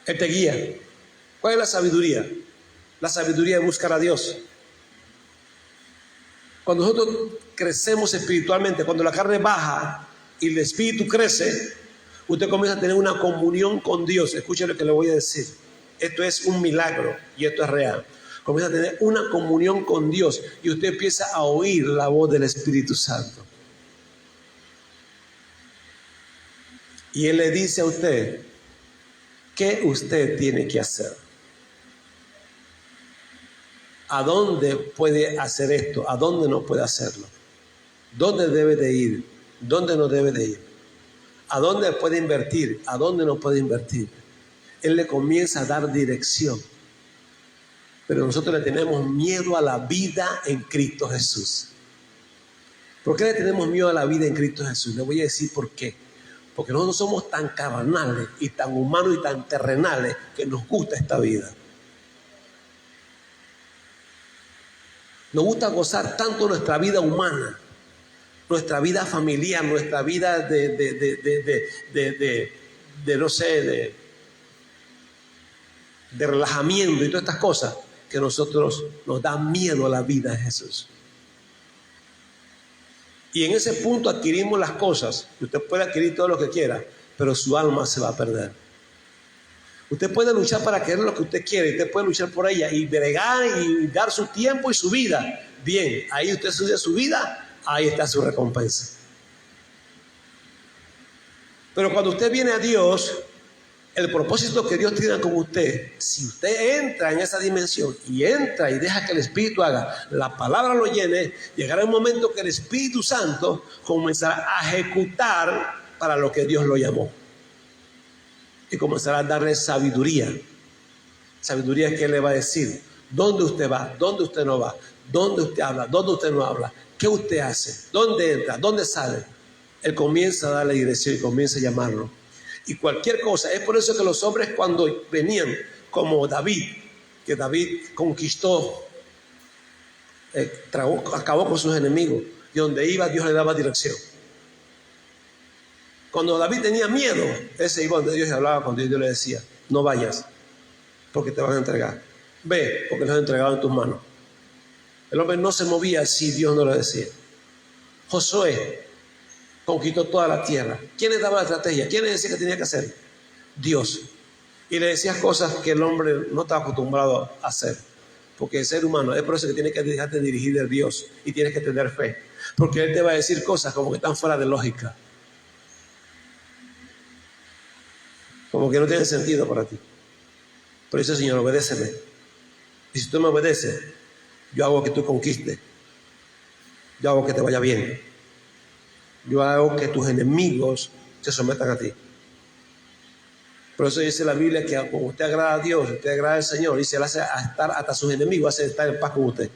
Él te guía. ¿Cuál es la sabiduría? La sabiduría de buscar a Dios. Cuando nosotros crecemos espiritualmente, cuando la carne baja y el espíritu crece, usted comienza a tener una comunión con Dios. Escuche lo que le voy a decir. Esto es un milagro y esto es real. Comienza a tener una comunión con Dios y usted empieza a oír la voz del Espíritu Santo. Y Él le dice a usted qué usted tiene que hacer. ¿A dónde puede hacer esto? ¿A dónde no puede hacerlo? ¿Dónde debe de ir? ¿Dónde no debe de ir? ¿A dónde puede invertir? ¿A dónde no puede invertir? Él le comienza a dar dirección. Pero nosotros le tenemos miedo a la vida en Cristo Jesús. ¿Por qué le tenemos miedo a la vida en Cristo Jesús? Le voy a decir por qué. Porque nosotros somos tan carnales y tan humanos y tan terrenales que nos gusta esta vida. Nos gusta gozar tanto nuestra vida humana, nuestra vida familiar, nuestra vida de relajamiento y todas estas cosas, que nosotros nos da miedo a la vida de Jesús. Y en ese punto adquirimos las cosas. Usted puede adquirir todo lo que quiera, pero su alma se va a perder. Usted puede luchar para querer lo que usted quiere, usted puede luchar por ella y bregar y dar su tiempo y su vida. Bien, ahí usted estudia su vida, ahí está su recompensa. Pero cuando usted viene a Dios, el propósito que Dios tiene con usted, si usted entra en esa dimensión y entra y deja que el Espíritu haga, la palabra lo llene, llegará un momento que el Espíritu Santo comenzará a ejecutar para lo que Dios lo llamó. Y comenzará a darle sabiduría. Sabiduría que Él le va a decir dónde usted va, dónde usted no va, dónde usted habla, dónde usted no habla, qué usted hace, dónde entra, dónde sale. Él comienza a darle dirección y comienza a llamarlo. Y cualquier cosa. Es por eso que los hombres cuando venían, como David, que David conquistó, acabó con sus enemigos, y donde iba Dios le daba dirección. Cuando David tenía miedo, él se iba donde Dios y hablaba con Dios y Dios le decía, no vayas, porque te van a entregar. Ve, porque los han entregado en tus manos. El hombre no se movía si Dios no lo decía. Josué conquistó toda la tierra. ¿Quién le daba la estrategia? ¿Quién le decía que tenía que hacer? Dios. Y le decía cosas que el hombre no estaba acostumbrado a hacer. Porque el ser humano, es por eso que tiene que dejarte dirigir de Dios y tienes que tener fe. Porque Él te va a decir cosas como que están fuera de lógica. Como que no tiene sentido para ti. Por eso, Señor, obedéceme. Y si tú me obedeces, yo hago que tú conquistes. Yo hago que te vaya bien. Yo hago que tus enemigos se sometan a ti. Por eso dice la Biblia que cuando usted agrada a Dios, usted agrada al Señor, y se le hace a estar hasta sus enemigos, hace estar en paz con usted.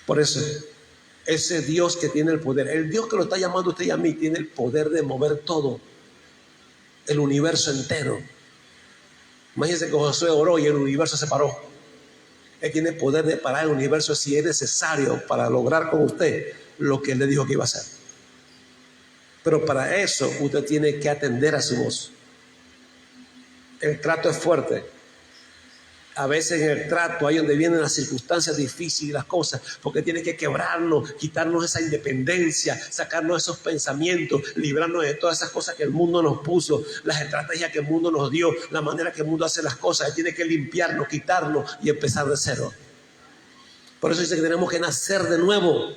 Por eso, ese Dios que tiene el poder, el Dios que lo está llamando a usted y a mí, tiene el poder de mover todo, el universo entero. Imagínense que Josué oró y el universo se paró. Él tiene el poder de parar el universo si es necesario para lograr con usted lo que Él le dijo que iba a hacer. Pero para eso usted tiene que atender a su voz. El trato es fuerte. A veces en el trato, ahí donde vienen las circunstancias difíciles y las cosas, porque tiene que quebrarnos, quitarnos esa independencia, sacarnos esos pensamientos, librarnos de todas esas cosas que el mundo nos puso, las estrategias que el mundo nos dio, la manera que el mundo hace las cosas. Él tiene que limpiarnos, quitarnos y empezar de cero. Por eso dice que tenemos que nacer de nuevo,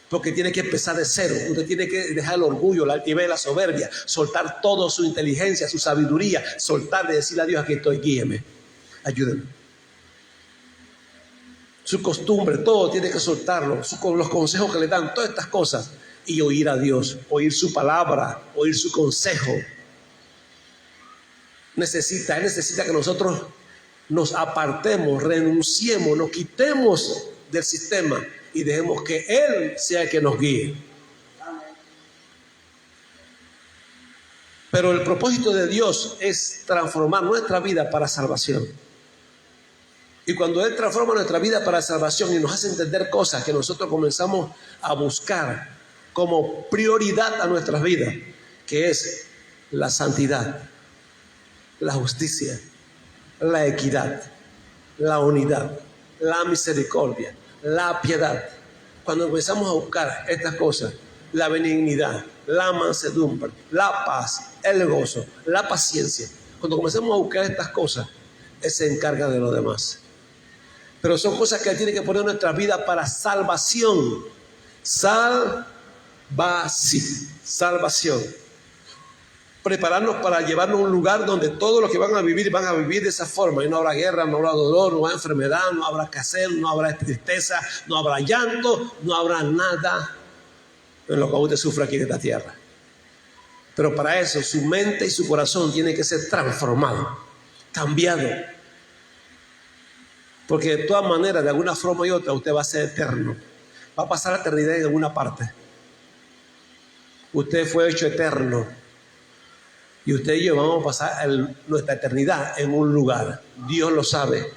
porque tiene que empezar de cero. Usted tiene que dejar el orgullo, la altivez, la soberbia, soltar toda su inteligencia, su sabiduría, soltar de decirle a Dios: aquí estoy, guíeme, ayúdenme. Su costumbre, todo tiene que soltarlo, los consejos que le dan, todas estas cosas, y oír a Dios, oír su palabra, oír su consejo. Él necesita que nosotros nos apartemos, renunciemos, nos quitemos del sistema y dejemos que Él sea el que nos guíe. Pero el propósito de Dios es transformar nuestra vida para salvación. Y cuando Él transforma nuestra vida para salvación y nos hace entender cosas que nosotros comenzamos a buscar como prioridad a nuestras vidas, que es la santidad, la justicia, la equidad, la unidad, la misericordia, la piedad. Cuando empezamos a buscar estas cosas, la benignidad, la mansedumbre, la paz, el gozo, la paciencia, cuando comenzamos a buscar estas cosas, Él se encarga de lo demás. Pero son cosas que Él tiene que poner en nuestra vida para salvación. Salvación. Prepararnos para llevarnos a un lugar donde todos los que van a vivir de esa forma. Y no habrá guerra, no habrá dolor, no habrá enfermedad, no habrá escasez, no habrá tristeza, no habrá llanto, no habrá nada en lo que usted sufre aquí en esta tierra. Pero para eso su mente y su corazón tienen que ser transformados, cambiados. Porque de todas maneras, de alguna forma y otra, usted va a ser eterno. Va a pasar la eternidad en alguna parte. Usted fue hecho eterno. Y usted y yo vamos a pasar nuestra eternidad en un lugar. Dios lo sabe.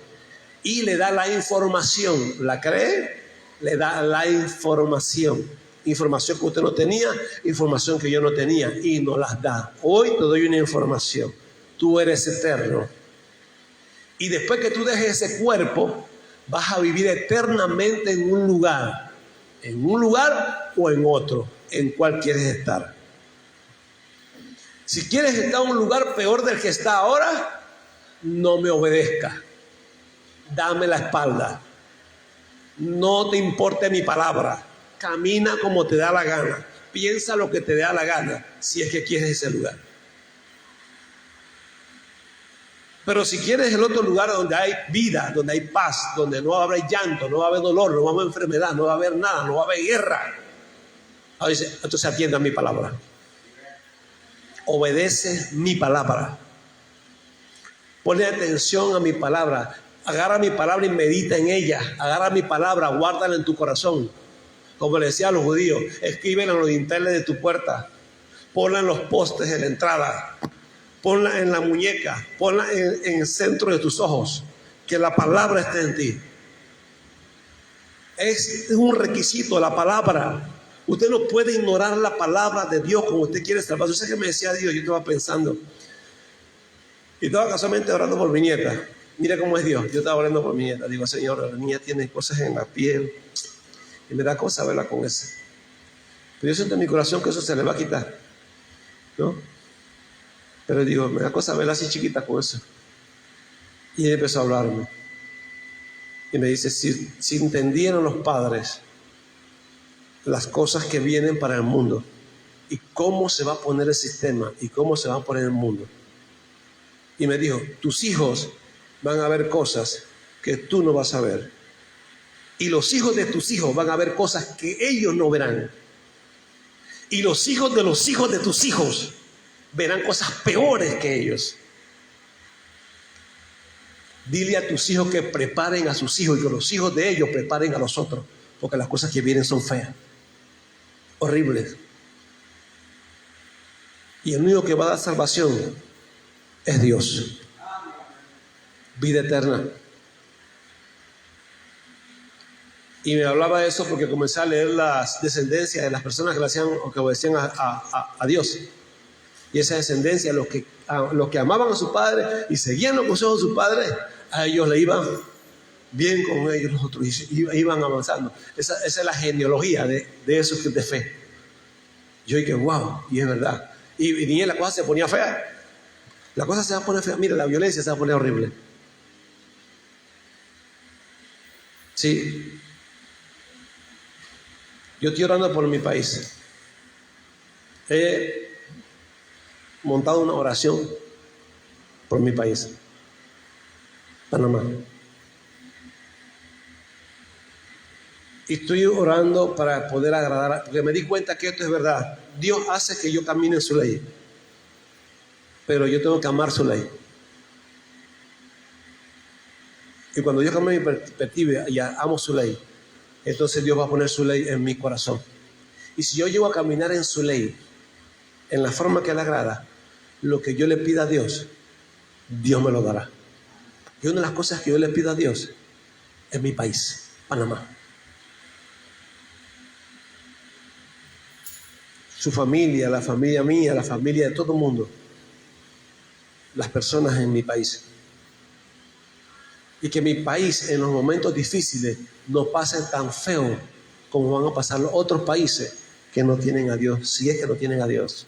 Y le da la información. ¿La cree? Le da la información. Información que usted no tenía, información que yo no tenía. Y nos las da. Hoy te doy una información. Tú eres eterno. Y después que tú dejes ese cuerpo, vas a vivir eternamente en un lugar. En un lugar o en otro. ¿En cuál quieres estar? Si quieres estar en un lugar peor del que está ahora, no me obedezca. Dame la espalda. No te importe mi palabra. Camina como te da la gana. Piensa lo que te da la gana, si es que quieres ese lugar. Pero si quieres el otro lugar donde hay vida, donde hay paz, donde no va a haber llanto, no va a haber dolor, no va a haber enfermedad, no va a haber nada, no va a haber guerra, entonces atienda mi palabra. Obedece mi palabra. Ponle atención a mi palabra. Agarra mi palabra y medita en ella. Agarra mi palabra, guárdala en tu corazón. Como le decía a los judíos, escríbela en los dinteles de tu puerta. Ponla en los postes de la entrada. Ponla en la muñeca. Ponla en el centro de tus ojos. Que la palabra esté en ti. Es un requisito la palabra. Usted no puede ignorar la palabra de Dios como usted quiere salvar. Yo sé que me decía Dios, yo estaba pensando. Y estaba casualmente orando por mi nieta. Mira cómo es Dios. Yo estaba orando por mi nieta. Digo, Señor, la niña tiene cosas en la piel. Y me da cosa verla con eso. Pero yo siento en mi corazón que eso se le va a quitar. ¿No? Pero digo, me da cosa verla así chiquita con eso. Y él empezó a hablarme. Y me dice, si entendieran los padres las cosas que vienen para el mundo y cómo se va a poner el sistema y cómo se va a poner el mundo. Y me dijo, tus hijos van a ver cosas que tú no vas a ver. Y los hijos de tus hijos van a ver cosas que ellos no verán. Y los hijos de tus hijos verán cosas peores que ellos. Dile a tus hijos que preparen a sus hijos y que los hijos de ellos preparen a los otros. Porque las cosas que vienen son feas. Horribles. Y el único que va a dar salvación es Dios. Vida eterna. Y me hablaba de eso porque comencé a leer las descendencias de las personas que le hacían o que obedecían a Dios. Y esa descendencia, los que amaban a su padre y seguían los consejos de su padre, a ellos le iban bien con ellos, los otros iban avanzando. Esa es la genealogía de esos de fe. Yo dije, wow, y es verdad. Y ni la cosa se ponía fea. La cosa se va a poner fea. Mira, la violencia se va a poner horrible. Sí. Yo estoy orando por mi país. He montado una oración por mi país, Panamá. Y estoy orando para poder agradar, porque me di cuenta que esto es verdad. Dios hace que yo camine en su ley, pero yo tengo que amar su ley. Y cuando yo cambio mi perspectiva y amo su ley, entonces Dios va a poner su ley en mi corazón. Y si yo llego a caminar en su ley, en la forma que le agrada, lo que yo le pida a Dios, Dios me lo dará. Y una de las cosas que yo le pido a Dios es mi país, Panamá. Su familia, la familia mía, la familia de todo el mundo, las personas en mi país. Y que mi país en los momentos difíciles no pase tan feo como van a pasar los otros países que no tienen a Dios, si es que no tienen a Dios.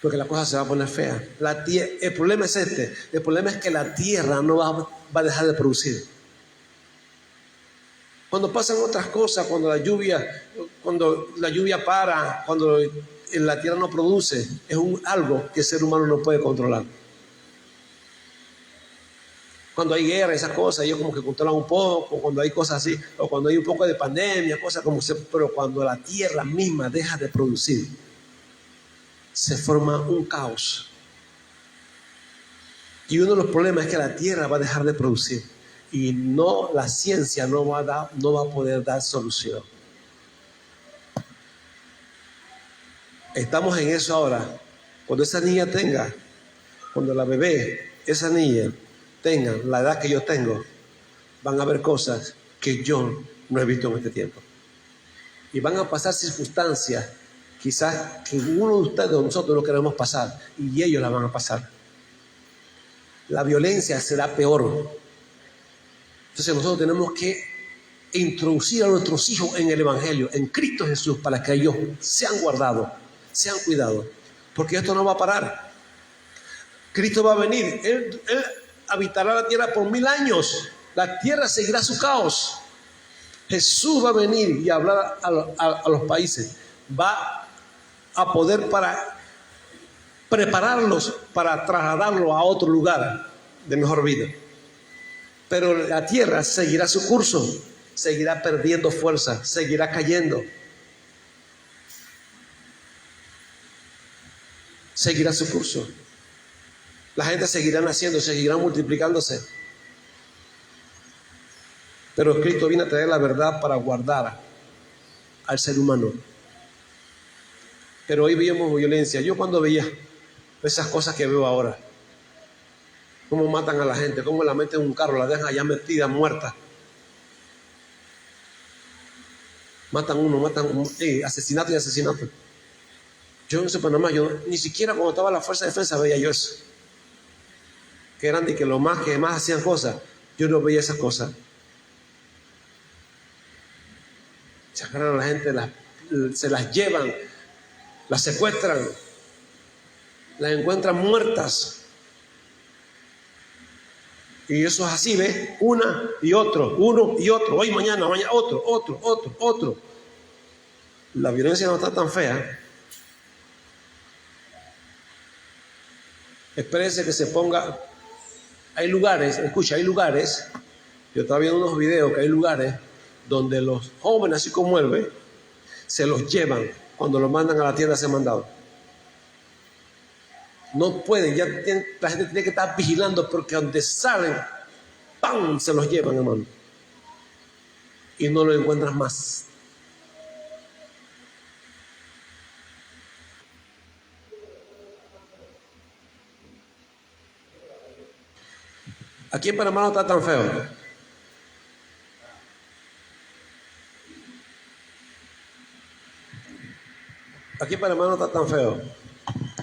porque la cosa se va a poner fea. El problema es este. El problema es que la tierra no va a dejar de producir. Cuando pasan otras cosas, cuando la lluvia para, cuando la tierra no produce, es algo que el ser humano no puede controlar. Cuando hay guerra, esas cosas, ellos como que controlan un poco, cuando hay cosas así, o cuando hay un poco de pandemia, cosas como pero cuando la tierra misma deja de producir, se forma un caos. Y uno de los problemas es que la tierra va a dejar de producir y la ciencia no va a poder dar solución. Estamos en eso ahora. Cuando esa niña cuando la bebé, esa niña tenga la edad que yo tengo, van a haber cosas que yo no he visto en este tiempo. Y van a pasar circunstancias quizás que uno de ustedes o nosotros no queremos pasar, y ellos la van a pasar. La violencia será peor. Entonces nosotros tenemos que introducir a nuestros hijos en el Evangelio, en Cristo Jesús, para que ellos sean guardados, sean cuidados, porque esto no va a parar. Cristo va a venir, Él habitará la tierra por 1000 años, la tierra seguirá su caos. Jesús va a venir y hablar a los países, va a poder para prepararlos para trasladarlos a otro lugar de mejor vida. Pero la tierra seguirá su curso, seguirá perdiendo fuerza, seguirá cayendo. Seguirá su curso. La gente seguirá naciendo, seguirá multiplicándose. Pero Cristo viene a traer la verdad para guardar al ser humano. Pero hoy veíamos violencia. Yo cuando veía esas cosas que veo ahora, cómo matan a la gente, cómo la meten en un carro, la dejan allá metida, muerta. Matan asesinato y asesinato. Yo en Panamá, yo ni siquiera cuando estaba la Fuerza de Defensa veía yo eso. Que eran de que más hacían cosas, yo no veía esas cosas. Se agarran a la gente, se las llevan, las secuestran, las encuentran muertas. Y eso es así, ¿ves? Uno y otro, hoy, mañana, otro. La violencia no está tan fea. Espérese que se ponga. Hay lugares, yo estaba viendo unos videos que hay lugares donde los jóvenes, así como él, ¿ve? Se los llevan cuando los mandan a la tierra a ser mandados. No pueden, la gente tiene que estar vigilando porque donde salen, ¡pam!, se los llevan, hermano. Y no lo encuentras más. Aquí en Panamá no está tan feo. Aquí en Panamá no está tan feo.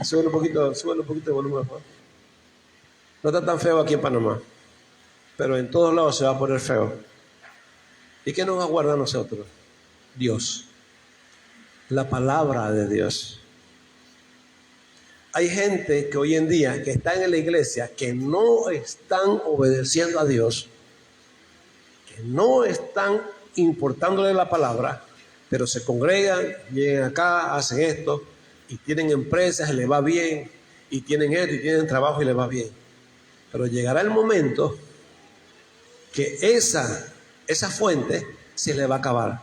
Sube un poquito de volumen. No está tan feo aquí en Panamá. Pero en todos lados se va a poner feo. ¿Y qué nos aguarda a nosotros? Dios. La palabra de Dios. Hay gente que hoy en día que está en la iglesia que no están obedeciendo a Dios, que no están importándole la palabra, pero se congregan, vienen acá, hacen esto y tienen empresas y les va bien, y tienen esto y tienen trabajo y les va bien. Pero llegará el momento que esa fuente se le va a acabar.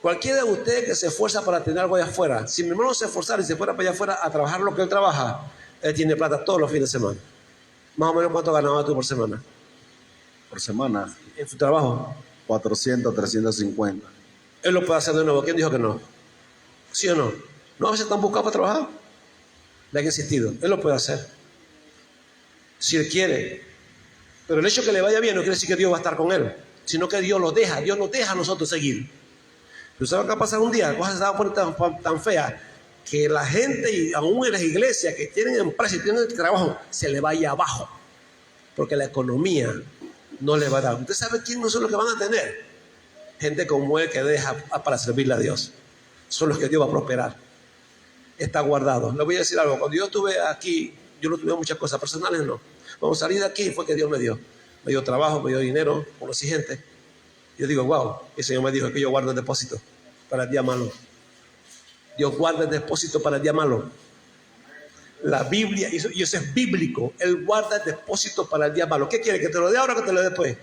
Cualquiera de ustedes que se esfuerza para tener algo allá afuera, si mi hermano se esforzara y se fuera para allá afuera a trabajar lo que él trabaja, él tiene plata todos los fines de semana. Más o menos, ¿cuánto ganabas tú por semana? Por semana. En su trabajo. 400, 350. Él lo puede hacer de nuevo. ¿Quién dijo que no? ¿Sí o no? ¿No a veces están buscados para trabajar? Le han insistido. Él lo puede hacer. Si él quiere. Pero el hecho de que le vaya bien no quiere decir que Dios va a estar con él, sino que Dios lo deja. Dios nos deja a nosotros seguir. Pero ¿sabes qué va a pasar un día? Las cosas se van a poner tan feas que la gente, y aún en las iglesias que tienen empresas y tienen trabajo, se le vaya abajo. Porque la economía no le va a dar. ¿Usted sabe quiénes son los que van a tener? Gente como él que deja para servirle a Dios. Son los que Dios va a prosperar. está guardado. Le voy a decir algo. Cuando yo estuve aquí, yo no tuve muchas cosas personales, no. Cuando salí de aquí fue que Dios me dio. Me dio trabajo, me dio dinero, conocí gente. Yo digo, wow, el Señor me dijo que yo guardo el depósito para el día malo. Dios guarda el depósito para el día malo. La Biblia, y eso es bíblico. Él guarda el depósito para el día malo. ¿Qué quiere? ¿Que te lo dé ahora o que te lo dé después?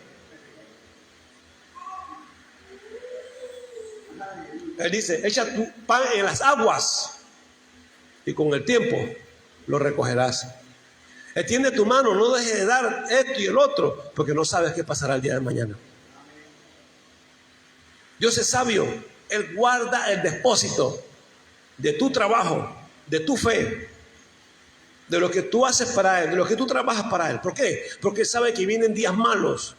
Él dice, echa tu pan en las aguas y con el tiempo lo recogerás. Extiende tu mano, no dejes de dar esto y el otro, porque no sabes qué pasará el día de mañana. Dios es sabio. Él guarda el depósito de tu trabajo, de tu fe, de lo que tú haces para Él, de lo que tú trabajas para Él. ¿Por qué? Porque sabe que vienen días malos.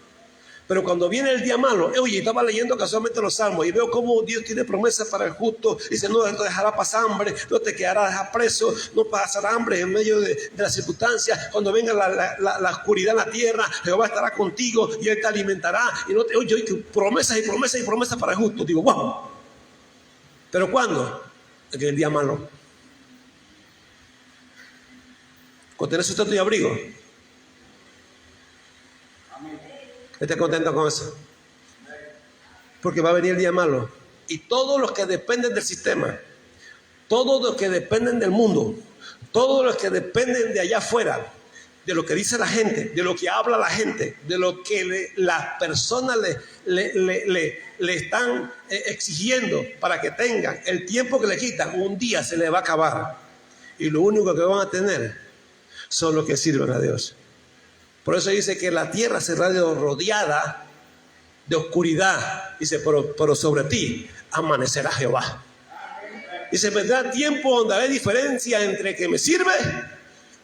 Pero cuando viene el día malo, oye, estaba leyendo casualmente los salmos y veo cómo Dios tiene promesas para el justo. Dice, no te dejará pasar hambre, no te quedarás preso, no pasará hambre en medio de las circunstancias. Cuando venga la oscuridad en la tierra, Jehová estará contigo y Él te alimentará. Y no te, oye, promesas y promesas y promesas para el justo. Digo, wow. ¿Pero cuándo? En el día malo. Con tener sustento y abrigo. ¿Estás contento con eso? Porque va a venir el día malo. Y todos los que dependen del sistema, todos los que dependen del mundo, todos los que dependen de allá afuera, de lo que dice la gente, de lo que habla la gente, de lo que las personas le están exigiendo para que tengan el tiempo que le quitan, un día se le va a acabar. Y lo único que van a tener son los que sirven a Dios. Por eso dice que la tierra será rodeada de oscuridad. Dice, pero sobre ti amanecerá Jehová. Dice, vendrá tiempo donde hay diferencia entre el que me sirve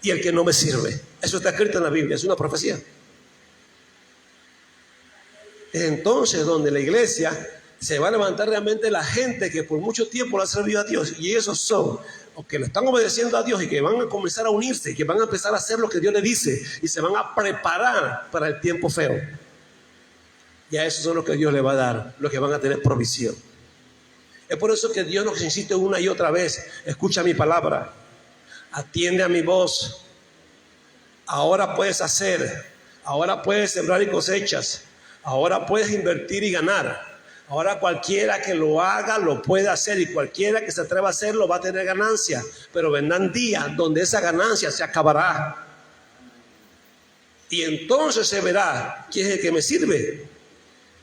y el que no me sirve. Eso está escrito en la Biblia, es una profecía. Es entonces donde la iglesia se va a levantar realmente la gente que por mucho tiempo le ha servido a Dios. Y esos son los que le están obedeciendo a Dios y que van a comenzar a unirse, y que van a empezar a hacer lo que Dios le dice y se van a preparar para el tiempo feo. Y a esos son los que Dios le va a dar, los que van a tener provisión. Es por eso que Dios nos insiste una y otra vez: escucha mi palabra, atiende a mi voz. Ahora puedes hacer, ahora puedes sembrar y cosechas, ahora puedes invertir y ganar. Ahora cualquiera que lo haga lo puede hacer, y cualquiera que se atreva a hacerlo va a tener ganancia. Pero vendrán días donde esa ganancia se acabará. Y entonces se verá quién es el que me sirve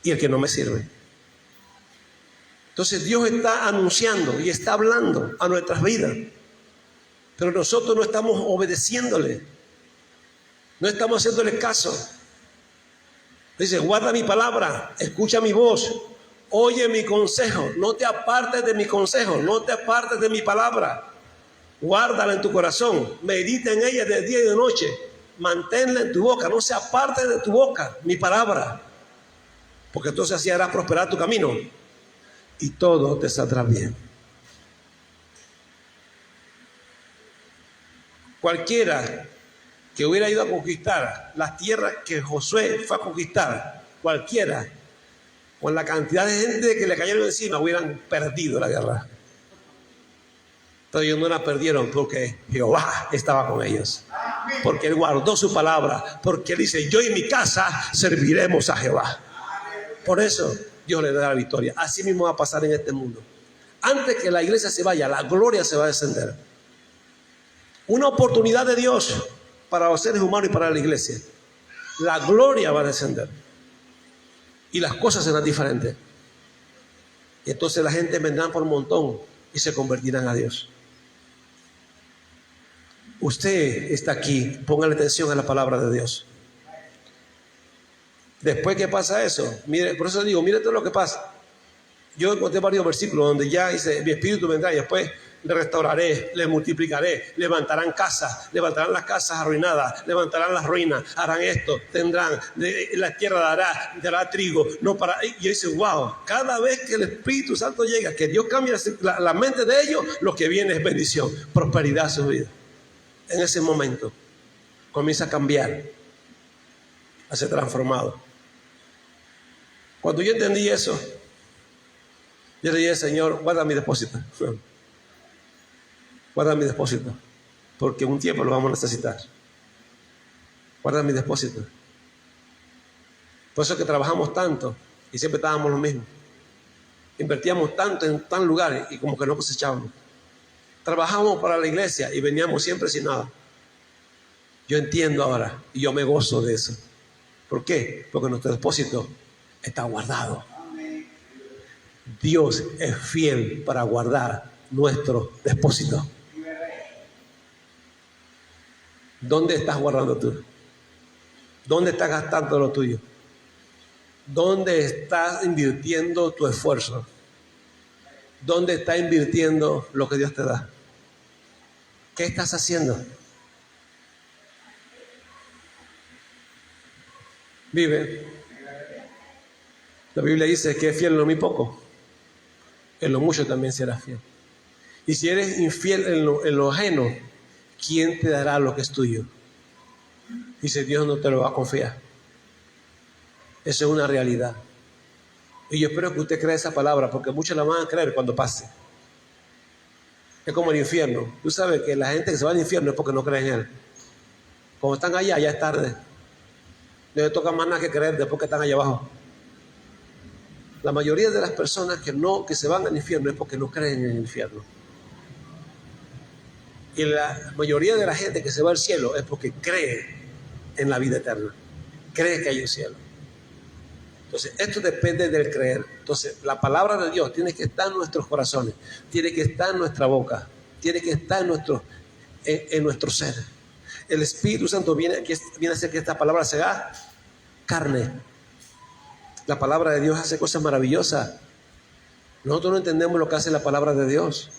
y el que no me sirve. Entonces Dios está anunciando y está hablando a nuestras vidas. Pero nosotros no estamos obedeciéndole. No estamos haciéndole caso. Dice, guarda mi palabra, escucha mi voz. Oye mi consejo, no te apartes de mi consejo, no te apartes de mi palabra. Guárdala en tu corazón, medita en ella de día y de noche, manténla en tu boca, no se aparte de tu boca mi palabra, porque entonces así harás prosperar tu camino y todo te saldrá bien. Cualquiera que hubiera ido a conquistar las tierras que Josué fue a conquistar, cualquiera, con la cantidad de gente que le cayeron encima, hubieran perdido la guerra. Pero ellos no la perdieron porque Jehová estaba con ellos. Porque Él guardó su palabra. Porque Él dice, yo y mi casa serviremos a Jehová. Por eso Dios le da la victoria. Así mismo va a pasar en este mundo. Antes que la iglesia se vaya, la gloria se va a descender. Una oportunidad de Dios para los seres humanos y para la iglesia. La gloria va a descender. Y las cosas serán diferentes. Y entonces la gente vendrá por un montón y se convertirán a Dios. Usted está aquí, póngale atención a la palabra de Dios. Después que pasa eso, mire, por eso digo, mire todo lo que pasa. Yo encontré varios versículos donde ya dice, mi espíritu vendrá y después le restauraré, le multiplicaré, levantarán casas, levantarán las casas arruinadas, levantarán las ruinas, harán esto, tendrán, la tierra dará trigo, no para. Y yo dice, wow, cada vez que el Espíritu Santo llega, que Dios cambia la mente de ellos, lo que viene es bendición, prosperidad a su vida. En ese momento comienza a cambiar, a ser transformado. Cuando yo entendí eso, yo le dije, Señor, guarda mi depósito. Guarda mi depósito, porque un tiempo lo vamos a necesitar. Guarda mi depósito. Por eso es que trabajamos tanto y siempre estábamos lo mismo. Invertíamos tanto en tan lugares y como que no cosechábamos. Trabajábamos para la iglesia y veníamos siempre sin nada. Yo entiendo ahora y yo me gozo de eso. ¿Por qué? Porque nuestro depósito está guardado. Dios es fiel para guardar nuestro depósito. ¿Dónde estás guardando tú? ¿Dónde estás gastando lo tuyo? ¿Dónde estás invirtiendo tu esfuerzo? ¿Dónde estás invirtiendo lo que Dios te da? ¿Qué estás haciendo? Vive. La Biblia dice que es fiel en lo muy poco, en lo mucho también serás fiel. Y si eres infiel en lo ajeno, ¿quién te dará lo que es tuyo? Dice, Dios no te lo va a confiar. Eso es una realidad. Y yo espero que usted crea esa palabra, porque muchos la van a creer cuando pase. Es como el infierno. Tú sabes que la gente que se va al infierno es porque no cree en él. Como están allá, ya es tarde. No les toca más nada que creer después que están allá abajo. La mayoría de las personas que se van al infierno es porque no creen en el infierno. Y la mayoría de la gente que se va al cielo es porque cree en la vida eterna. Cree que hay un cielo. Entonces, esto depende del creer. Entonces, la palabra de Dios tiene que estar en nuestros corazones, tiene que estar en nuestra boca, tiene que estar en nuestro ser. El Espíritu Santo viene a hacer que esta palabra se haga carne. La palabra de Dios hace cosas maravillosas. Nosotros no entendemos lo que hace la palabra de Dios.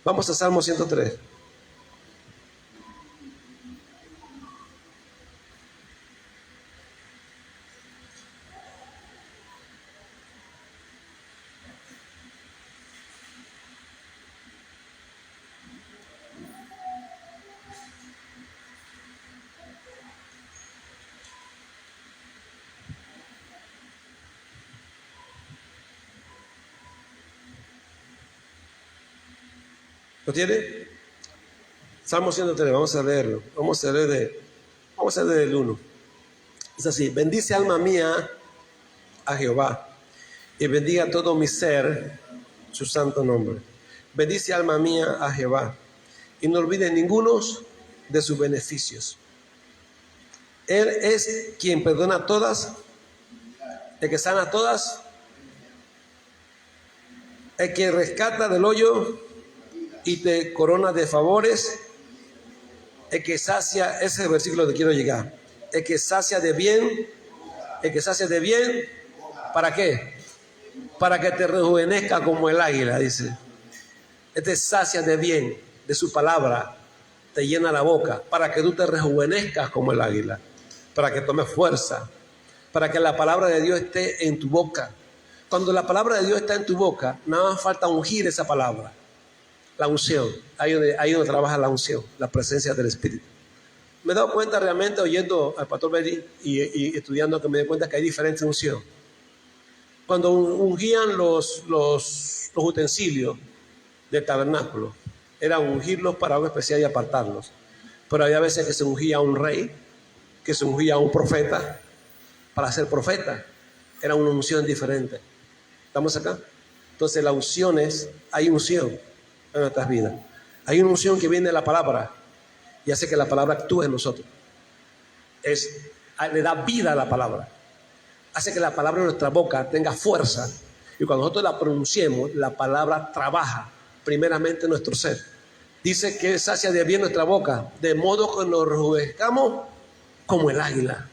Vamos a Salmo 103. ¿Lo tiene? Salmo 103, vamos a leerlo. Vamos a leer del 1. Es así: bendice alma mía a Jehová, y bendiga todo mi ser su santo nombre. Bendice alma mía a Jehová, y no olvide ninguno de sus beneficios. Él es quien perdona todas, el que sana todas, el que rescata del hoyo y te corona de favores, el que sacia, ese es el versículo que quiero llegar, el que sacia de bien, ¿para qué? Para que te rejuvenezca como el águila, dice. Este sacia de bien, de su palabra, te llena la boca, para que tú te rejuvenezcas como el águila, para que tomes fuerza, para que la palabra de Dios esté en tu boca. Cuando la palabra de Dios está en tu boca, nada más falta ungir esa palabra. La unción, ahí donde trabaja la unción, la presencia del Espíritu. Me he dado cuenta realmente oyendo al pastor Betty y estudiando, que me di cuenta que hay diferentes unción. Cuando ungían los utensilios del tabernáculo, era ungirlos para algo especial y apartarlos. Pero había veces que se ungía a un rey, que se ungía a un profeta para ser profeta. Era una unción diferente. ¿Estamos acá? Entonces las unciones, hay unción en nuestras vidas. Hay una unción que viene de la palabra y hace que la palabra actúe en nosotros. Le da vida a la palabra. Hace que la palabra en nuestra boca tenga fuerza. Y cuando nosotros la pronunciemos, la palabra trabaja primeramente en nuestro ser. Dice que sacia de bien nuestra boca, de modo que nos rejuvenezcamos como el águila.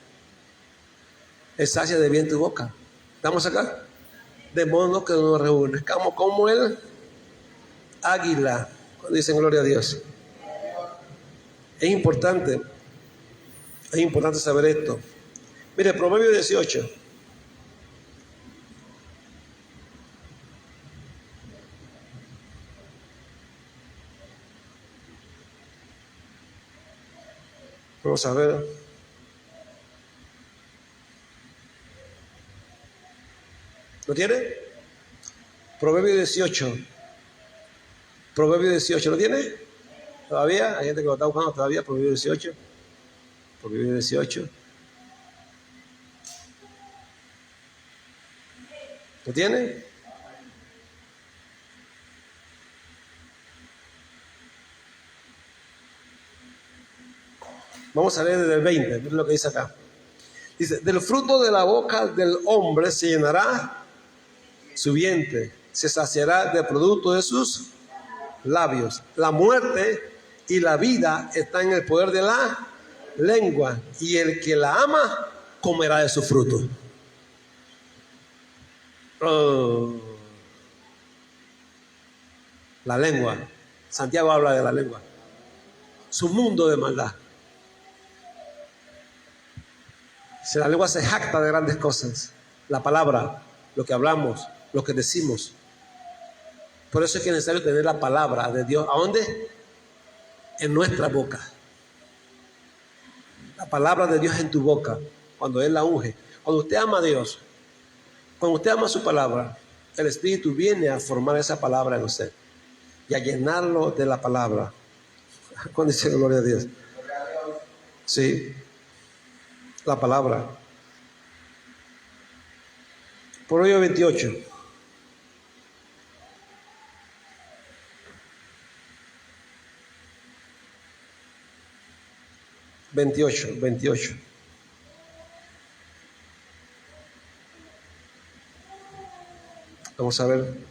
Es sacia de bien tu boca. ¿Estamos acá? De modo que nos rejuvenezcamos como el águila. Dicen gloria a Dios. Es importante saber esto. Mire, Proverbio 18. Vamos a ver. ¿Lo tiene? Proverbio 18. Proverbio 18, ¿lo tiene? ¿Todavía? Hay gente que lo está buscando todavía, Proverbios 18. Proverbios 18. ¿Lo tiene? Vamos a leer desde el 20, miren lo que dice acá. Dice, del fruto de la boca del hombre se llenará su vientre, se saciará del producto de sus labios. La muerte y la vida están en el poder de la lengua, y el que la ama comerá de su fruto. Oh. La lengua. Santiago habla de la lengua. Su mundo de maldad. Si la lengua se jacta de grandes cosas, la palabra, lo que hablamos, lo que decimos. Por eso es que es necesario tener la palabra de Dios. ¿A dónde? En nuestra boca. La palabra de Dios en tu boca, cuando Él la unge. Cuando usted ama a Dios, cuando usted ama su palabra, el Espíritu viene a formar esa palabra en usted y a llenarlo de la palabra. Cuando dice gloria a Dios. Sí, la palabra. Proverbios 28. Veintiocho. Vamos a ver.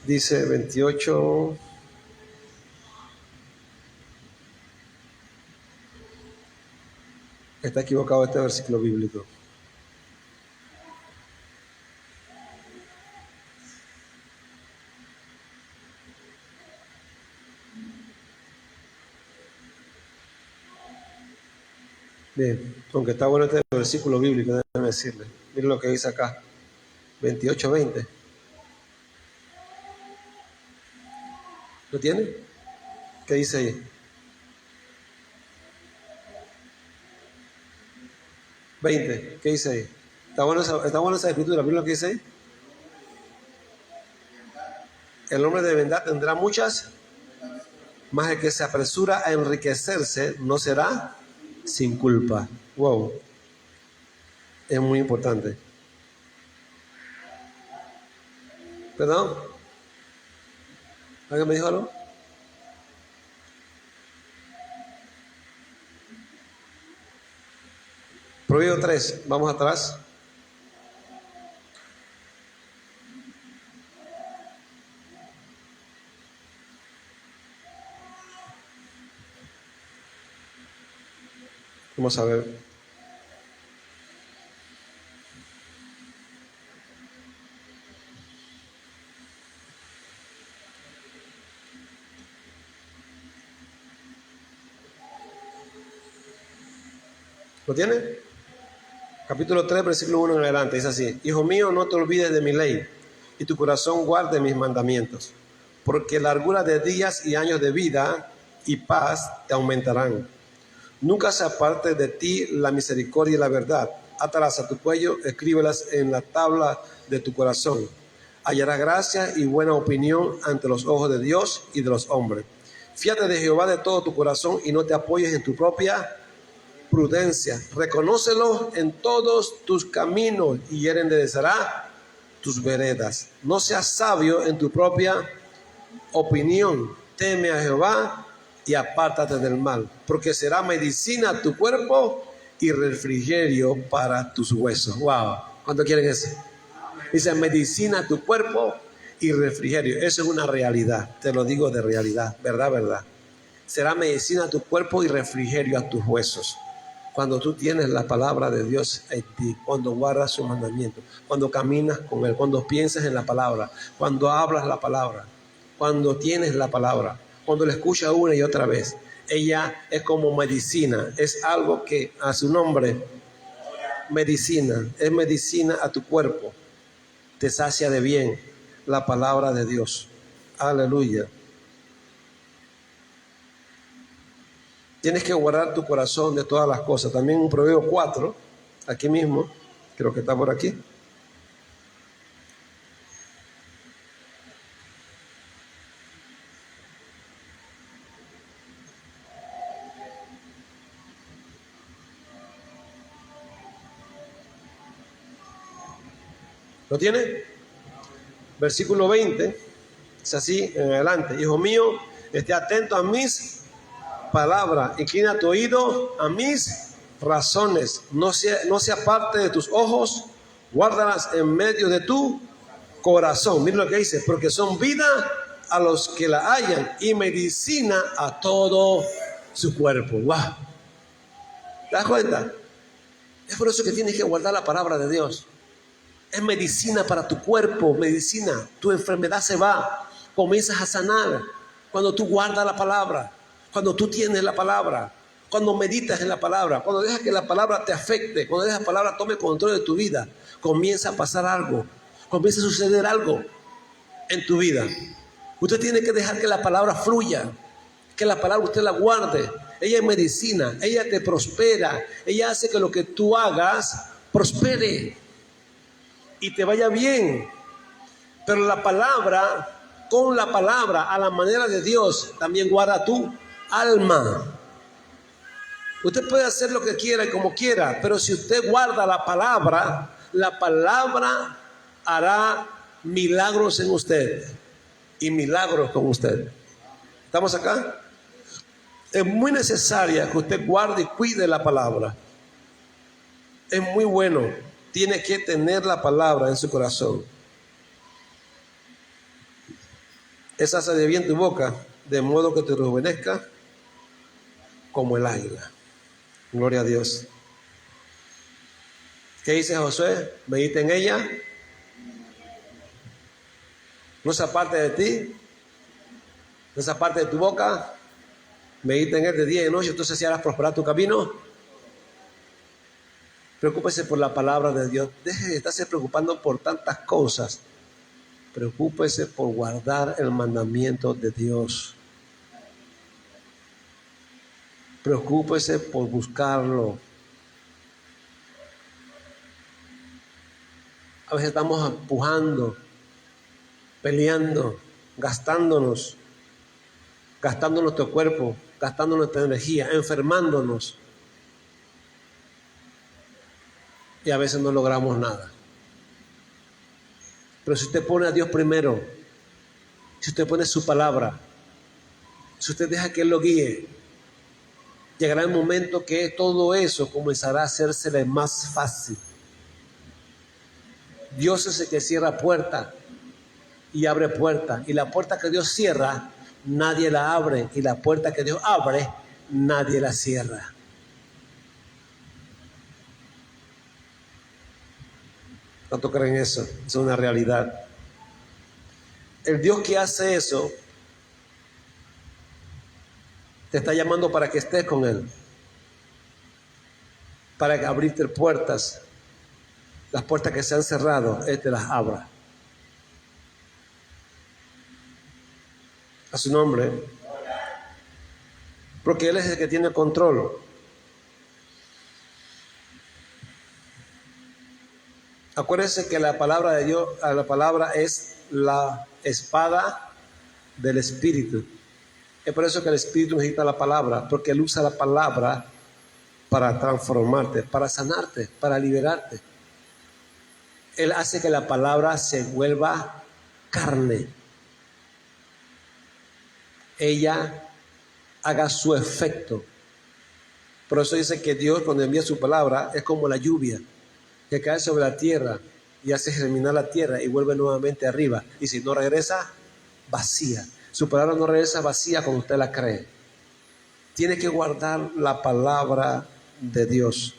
Dice 28. Está equivocado este versículo bíblico. Bien, aunque está bueno este versículo bíblico, déjame decirle. Miren lo que dice acá. 28:20. ¿Lo tiene? ¿Qué dice ahí? 20. ¿Qué dice ahí? Está buena esa escritura. ¿Miren lo que dice ahí? El hombre de verdad tendrá muchas, mas el que se apresura a enriquecerse no será sin culpa. Wow. Es muy importante. ¿Perdón? ¿Alguien me dijo algo? Proverbio 3, vamos atrás. Vamos a ver. ¿Lo tiene? Capítulo 3, versículo 1 en adelante. Dice así: Hijo mío, no te olvides de mi ley, y tu corazón guarde mis mandamientos, porque largura de días y años de vida y paz te aumentarán. Nunca se aparte de ti la misericordia y la verdad. Átalas a tu cuello, escríbelas en la tabla de tu corazón. Hallarás gracia y buena opinión ante los ojos de Dios y de los hombres. Fíate de Jehová de todo tu corazón y no te apoyes en tu propia prudencia. Reconócelo en todos tus caminos y Él enderezará tus veredas. No seas sabio en tu propia opinión. Teme a Jehová y apártate del mal, porque será medicina a tu cuerpo y refrigerio para tus huesos. Wow, ¿cuánto quieren eso? Dice medicina a tu cuerpo y refrigerio. Eso es una realidad, te lo digo de realidad, verdad. Será medicina a tu cuerpo y refrigerio a tus huesos. Cuando tú tienes la palabra de Dios en ti, cuando guardas su mandamiento, cuando caminas con Él, cuando piensas en la palabra, cuando hablas la palabra, cuando tienes la palabra, cuando la escuchas una y otra vez, ella es como medicina, es algo que a su nombre, medicina, es medicina a tu cuerpo, te sacia de bien la palabra de Dios. Aleluya. Tienes que guardar tu corazón de todas las cosas. También un Proverbio 4, aquí mismo, creo que está por aquí. ¿Lo tiene? Versículo 20, es así en adelante. Hijo mío, esté atento a mis palabras, inclina tu oído a mis razones, no se aparte de tus ojos, guárdalas en medio de tu corazón. Mira lo que dice, porque son vida a los que la hallan y medicina a todo su cuerpo. ¡Wow! ¿Te das cuenta? Es por eso que tienes que guardar la palabra de Dios. Es medicina para tu cuerpo, medicina. Tu enfermedad se va, comienzas a sanar cuando tú guardas la palabra, cuando tú tienes la palabra, cuando meditas en la palabra, cuando dejas que la palabra te afecte, cuando dejas que la palabra tome control de tu vida, comienza a pasar algo, comienza a suceder algo en tu vida. Usted tiene que dejar que la palabra fluya, que la palabra usted la guarde. Ella es medicina, ella te prospera, ella hace que lo que tú hagas prospere y te vaya bien. Pero la palabra, con la palabra, a la manera de Dios, también guarda tu alma. Usted puede hacer lo que quiera y como quiera, pero si usted guarda la palabra hará milagros en usted y milagros con usted. ¿Estamos acá? Es muy necesaria que usted guarde y cuide la palabra. Es muy bueno. Tiene que tener la palabra en su corazón. Esa hace de bien tu boca, de modo que te rejuvenezca como el águila. Gloria a Dios. ¿Qué dice Josué? Medita en ella. No se aparte de ti. No se aparte de tu boca. Medita en él de día y de noche. Entonces si harás prosperar tu camino. Preocúpese por la palabra de Dios. Deje de estarse preocupando por tantas cosas. Preocúpese por guardar el mandamiento de Dios. Preocúpese por buscarlo. A veces estamos empujando, peleando, gastándonos nuestro cuerpo, gastando nuestra energía, enfermándonos. Y a veces no logramos nada. Pero si usted pone a Dios primero, si usted pone su palabra, si usted deja que Él lo guíe, llegará el momento que todo eso comenzará a hacérsele más fácil. Dios es el que cierra puertas y abre puertas. Y la puerta que Dios cierra, nadie la abre. Y la puerta que Dios abre, nadie la cierra. ¿Cuánto creen eso? Es una realidad. El Dios que hace eso te está llamando para que estés con Él, para abrirte puertas. Las puertas que se han cerrado, Él te las abra. A su nombre. Porque Él es el que tiene control. Acuérdense que la palabra de Dios, la palabra es la espada del Espíritu. Es por eso que el Espíritu necesita la palabra, porque Él usa la palabra para transformarte, para sanarte, para liberarte. Él hace que la palabra se vuelva carne. Ella haga su efecto. Por eso dice que Dios, cuando envía su palabra, es como la lluvia que cae sobre la tierra y hace germinar la tierra y vuelve nuevamente arriba. Y si no regresa, vacía. Su palabra no regresa vacía como usted la cree. Tiene que guardar la palabra de Dios.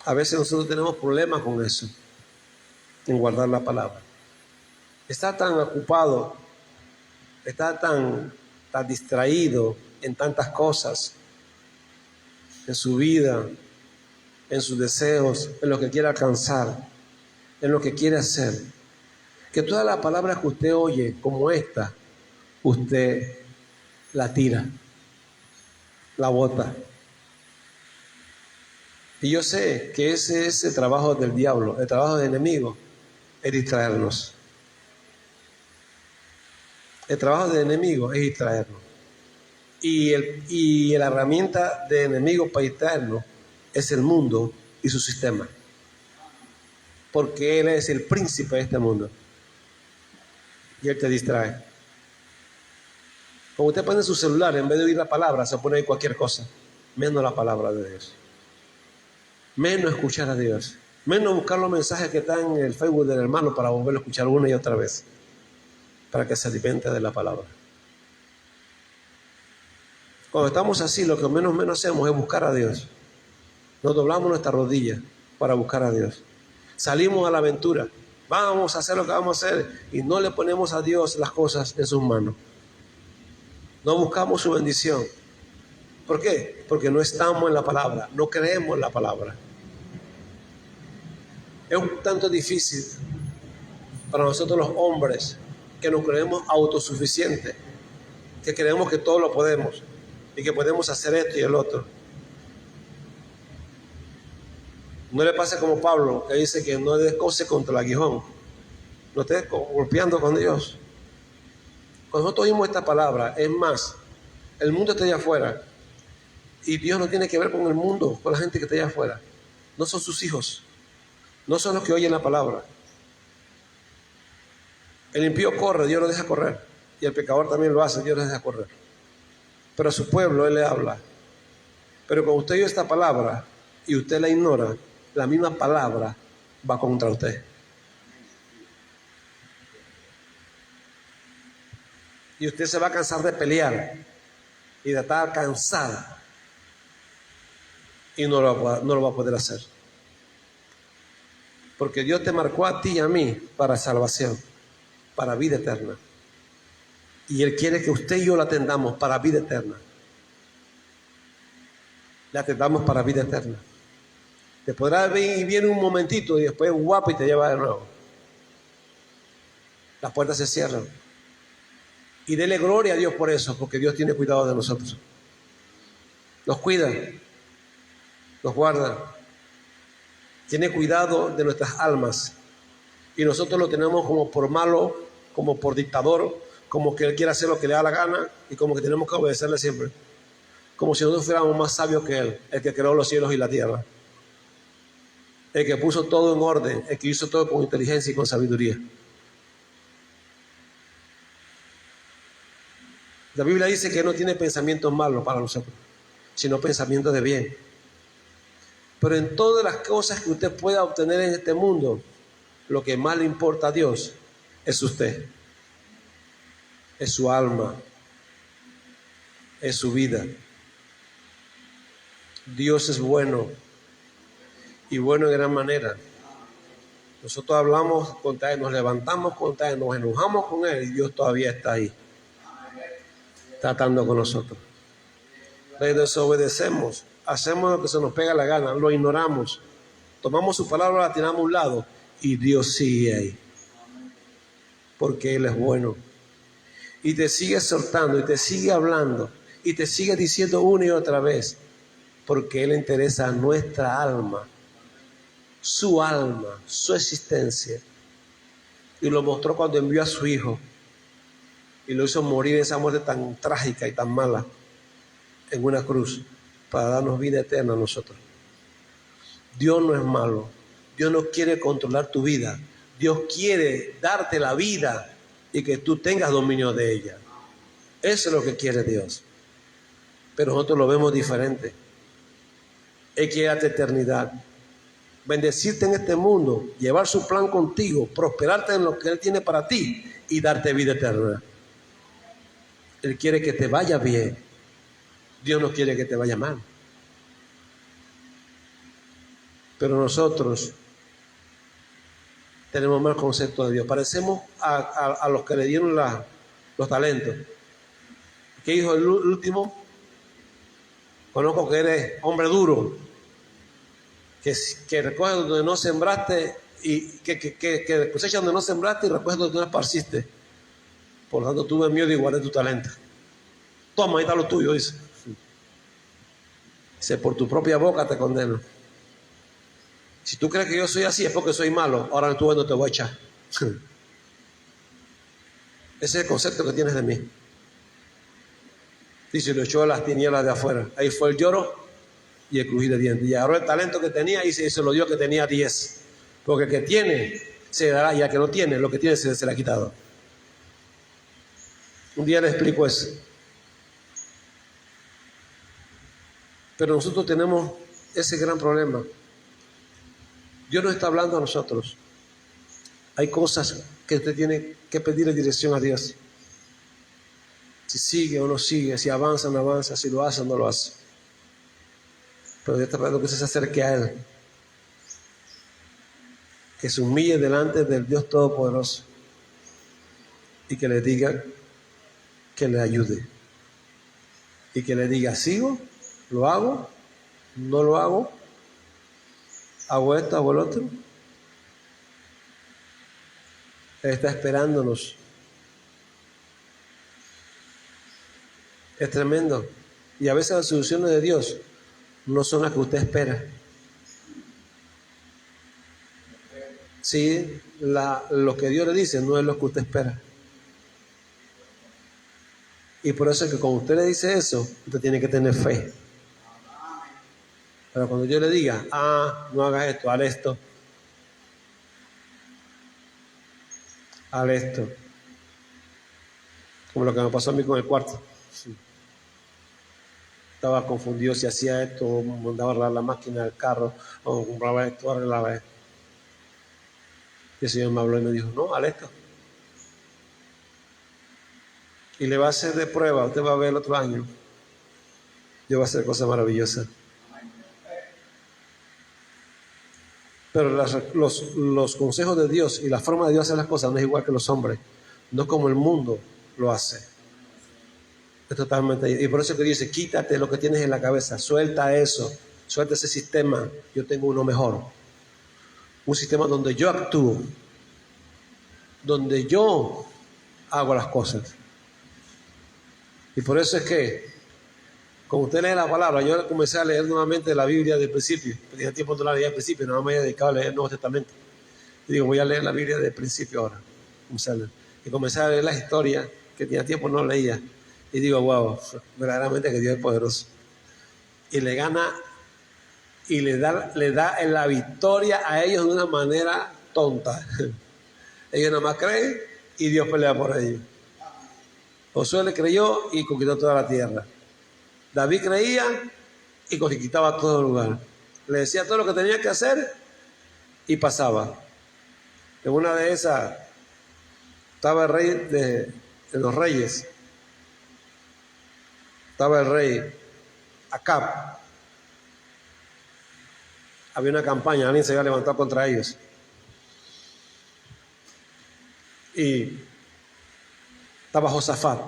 A veces nosotros tenemos problemas con eso, en guardar la palabra. Está tan ocupado, está tan distraído en tantas cosas, en su vida, en sus deseos, en lo que quiere alcanzar, en lo que quiere hacer, que todas las palabras que usted oye como esta, usted la tira. la bota. Y yo sé que ese es el trabajo del diablo, el trabajo del enemigo, es distraernos. El trabajo del enemigo es distraernos. Y la herramienta del enemigo para distraernos es el mundo y su sistema. Porque él es el príncipe de este mundo. Y él te distrae. Como usted pone su celular, en vez de oír la palabra, se pone ahí cualquier cosa. Menos la palabra de Dios. Menos escuchar a Dios. Menos buscar los mensajes que están en el Facebook del hermano para volverlo a escuchar una y otra vez. Para que se alimente de la palabra. Cuando estamos así, lo que menos hacemos es buscar a Dios. Nos doblamos nuestras rodillas para buscar a Dios. Salimos a la aventura. Vamos a hacer lo que vamos a hacer y no le ponemos a Dios las cosas en sus manos. No buscamos su bendición. ¿Por qué? Porque no estamos en la palabra, no creemos en la palabra. Es un tanto difícil para nosotros los hombres que nos creemos autosuficientes, que creemos que todo lo podemos y que podemos hacer esto y el otro. No le pase como Pablo, que dice que no descose contra el aguijón, no estés golpeando con Dios. Cuando nosotros oímos esta palabra, es más, el mundo está allá afuera y Dios no tiene que ver con el mundo, con la gente que está allá afuera. No son sus hijos, no son los que oyen la palabra. El impío corre, Dios lo deja correr, y el pecador también lo hace, Dios lo deja correr. Pero a su pueblo Él le habla. Pero cuando usted oye esta palabra y usted la ignora, la misma palabra va contra usted. Y usted se va a cansar de pelear y de estar cansado y no lo va a poder hacer. Porque Dios te marcó a ti y a mí para salvación, para vida eterna. Y Él quiere que usted y yo la atendamos para vida eterna. La atendamos para vida eterna. Te podrá ver y viene un momentito y después guapo y te lleva de nuevo. Las puertas se cierran. Y dele gloria a Dios por eso, porque Dios tiene cuidado de nosotros. Nos cuida, nos guarda, tiene cuidado de nuestras almas. Y nosotros lo tenemos como por malo, como por dictador, como que Él quiere hacer lo que le da la gana y como que tenemos que obedecerle siempre. Como si nosotros fuéramos más sabios que Él, el que creó los cielos y la tierra. El que puso todo en orden, el que hizo todo con inteligencia y con sabiduría. La Biblia dice que no tiene pensamientos malos para nosotros, sino pensamientos de bien. Pero en todas las cosas que usted pueda obtener en este mundo, lo que más le importa a Dios es usted, es su alma, es su vida. Dios es bueno y bueno en gran manera. Nosotros hablamos contra Él, nos levantamos contra Él, nos enojamos con Él y Dios todavía está ahí, tratando con nosotros. Le desobedecemos, hacemos lo que se nos pega la gana, lo ignoramos, tomamos su palabra, la tiramos a un lado y Dios sigue ahí, porque Él es bueno y te sigue exhortando y te sigue hablando y te sigue diciendo una y otra vez, porque Él interesa a nuestra alma, su existencia, y lo mostró cuando envió a su Hijo y lo hizo morir esa muerte tan trágica y tan mala en una cruz para darnos vida eterna a nosotros. Dios no es malo, Dios no quiere controlar tu vida, Dios quiere darte la vida y que tú tengas dominio de ella. Eso es lo que quiere Dios, pero nosotros lo vemos diferente. Él quiere darte eternidad, bendecirte en este mundo, llevar su plan contigo, prosperarte en lo que Él tiene para ti y darte vida eterna. Él quiere que te vaya bien. Dios no quiere que te vaya mal. Pero nosotros tenemos mal concepto de Dios. Parecemos a los que le dieron los talentos. ¿Qué dijo el último? Conozco que eres hombre duro, que recoge donde no sembraste y que cosecha donde no sembraste y recoge donde no esparciste. Por lo tanto, tuve miedo y guardé tu talento. Toma, ahí está lo tuyo, dice. Dice, por tu propia boca te condeno. Si tú crees que yo soy así es porque soy malo. Ahora tú no te voy a echar. Ese es el concepto que tienes de mí. Dice, lo echó a las tinieblas de afuera. Ahí fue el lloro y el crujir de dientes. Y agarró el talento que tenía y se lo dio que tenía 10. Porque el que tiene se dará y al que no tiene, lo que tiene se le ha quitado. Un día le explico eso. Pero nosotros tenemos ese gran problema. Dios nos está hablando a nosotros. Hay cosas que usted tiene que pedirle dirección a Dios. Si sigue o no sigue, si avanza o no avanza, si lo hace o no lo hace. Pero Dios está hablando que usted se acerque a Él. Que se humille delante del Dios Todopoderoso. Y que le diga que le ayude. Y que le diga, ¿sigo? ¿Lo hago? ¿No lo hago? ¿Hago esto? ¿Hago el otro? Él está esperándonos. Es tremendo. Y a veces las soluciones de Dios no son las que usted espera. Sí, lo que Dios le dice no es lo que usted espera. Y por eso es que cuando usted le dice eso, usted tiene que tener fe. Pero cuando yo le diga, no hagas esto, haz esto. Haz esto. Como lo que me pasó a mí con el cuarto. Sí. Estaba confundido si hacía esto, o mandaba a arreglar la máquina del carro, o compraba esto, arreglaba esto. Y el Señor me habló y me dijo, no, haz esto. Y le va a hacer de prueba, usted va a ver el otro año. Yo voy a hacer cosas maravillosas. Pero los consejos de Dios y la forma de Dios hacer las cosas no es igual que los hombres. No como el mundo lo hace. Es totalmente. Y por eso que Dios dice, quítate lo que tienes en la cabeza, suelta eso, suelta ese sistema. Yo tengo uno mejor. Un sistema donde yo actúo, donde yo hago las cosas. Y por eso es que, como usted lee la palabra, yo comencé a leer nuevamente la Biblia del principio. Tenía tiempo de la leer al principio, no me había dedicado a leer el Nuevo Testamento. Y digo, voy a leer la Biblia del principio ahora. Y comencé a leer la historia, que tenía tiempo no leía. Y digo, wow, verdaderamente que Dios es poderoso. Y le gana y le da la victoria a ellos de una manera tonta. Ellos nada más creen y Dios pelea por ellos. Josué le creyó y conquistó toda la tierra. David creía y conquistaba todo el lugar. Le decía todo lo que tenía que hacer y pasaba. En una de esas estaba el rey de los reyes. Estaba el rey Acab. Había una campaña, alguien se había levantado contra ellos. Y estaba Josafat.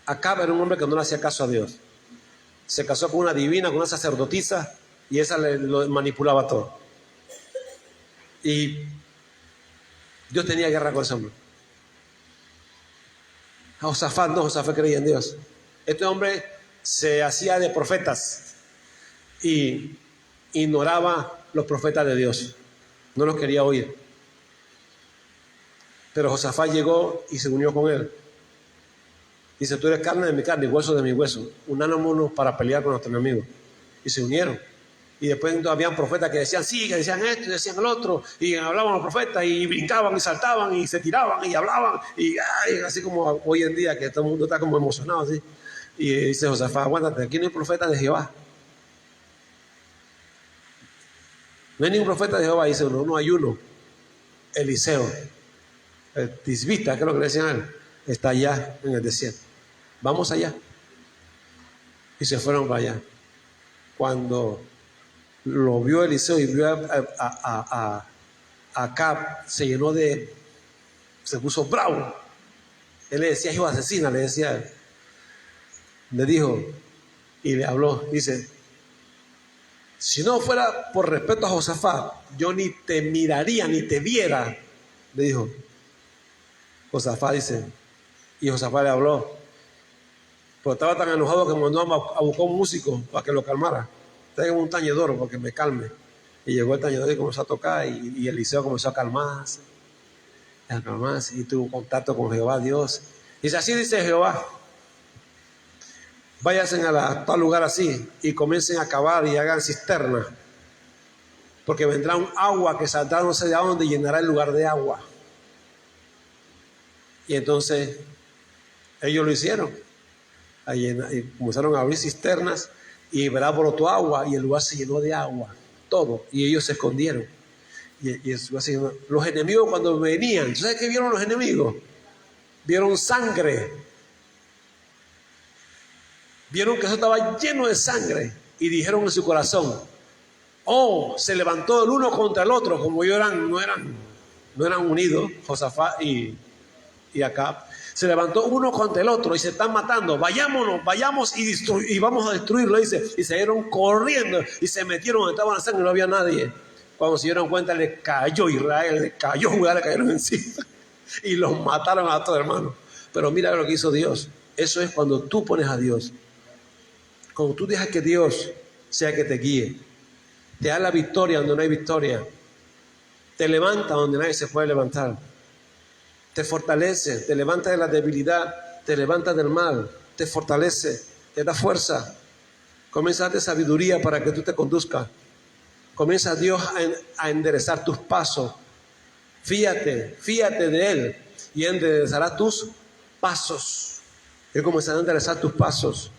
Acab era un hombre que no le hacía caso a Dios. Se casó con una divina, con una sacerdotisa, y esa lo manipulaba todo. Y Dios tenía guerra con ese hombre. Josafat creía en Dios. Este hombre se hacía de profetas y ignoraba los profetas de Dios. No los quería oír. Pero Josafat llegó y se unió con él. Dice, tú eres carne de mi carne y hueso de mi hueso. Unámonos para pelear con nuestro enemigo. Y se unieron. Y después habían profetas que decían sí, que decían esto y decían el otro. Y hablaban los profetas y brincaban y saltaban y se tiraban y hablaban. Y así como hoy en día que todo el mundo está como emocionado así. Y dice Josafat, aguántate, aquí no hay profeta de Jehová. No hay ningún profeta de Jehová, dice uno, no hay uno. Eliseo, el tisbita, que es lo que le decían a él, está allá en el desierto. Vamos allá. Y se fueron para allá. Cuando lo vio Eliseo y vio a Acab, se puso bravo. Él le decía, hijo asesina, le decía él. Le dijo y le habló, dice, si no fuera por respeto a Josafat, yo ni te miraría, ni te viera, le dijo. Josafat dice, y Josafat le habló, pero estaba tan enojado que mandó a buscar un músico para que lo calmara. Traigan un tañedor porque me calme. Y llegó el tañedor y comenzó a tocar y Eliseo comenzó a calmarse. Y tuvo contacto con Jehová Dios. Dice, así dice Jehová, váyanse a tal lugar así y comiencen a cavar y hagan cisternas, porque vendrá un agua que saldrá no sé de dónde y llenará el lugar de agua. Y entonces ellos lo hicieron. Y comenzaron a abrir cisternas y verá brotó agua y el lugar se llenó de agua, todo, y ellos se escondieron. Y los enemigos cuando venían, ¿sabes qué vieron los enemigos? Vieron sangre, vieron que eso estaba lleno de sangre y dijeron en su corazón, oh, se levantó el uno contra el otro, como ellos no eran unidos, Josafat y Acab. Se levantó uno contra el otro y se están matando. Vayamos y vamos a destruirlo, dice. Y se dieron corriendo y se metieron donde estaba la sangre y no había nadie. Cuando se dieron cuenta, le cayó Israel, le cayó Judá, le cayeron encima y los mataron a todos, hermanos. Pero mira lo que hizo Dios. Eso es cuando tú pones a Dios, cuando tú dejas que Dios sea que te guíe, te da la victoria donde no hay victoria, te levanta donde nadie se puede levantar, te fortalece, te levanta de la debilidad, te levanta del mal, te fortalece, te da fuerza, comienza a darte sabiduría para que tú te conduzcas. Comienza Dios a enderezar tus pasos. Fíjate de Él y enderezará tus pasos. Él comenzará a enderezar tus pasos.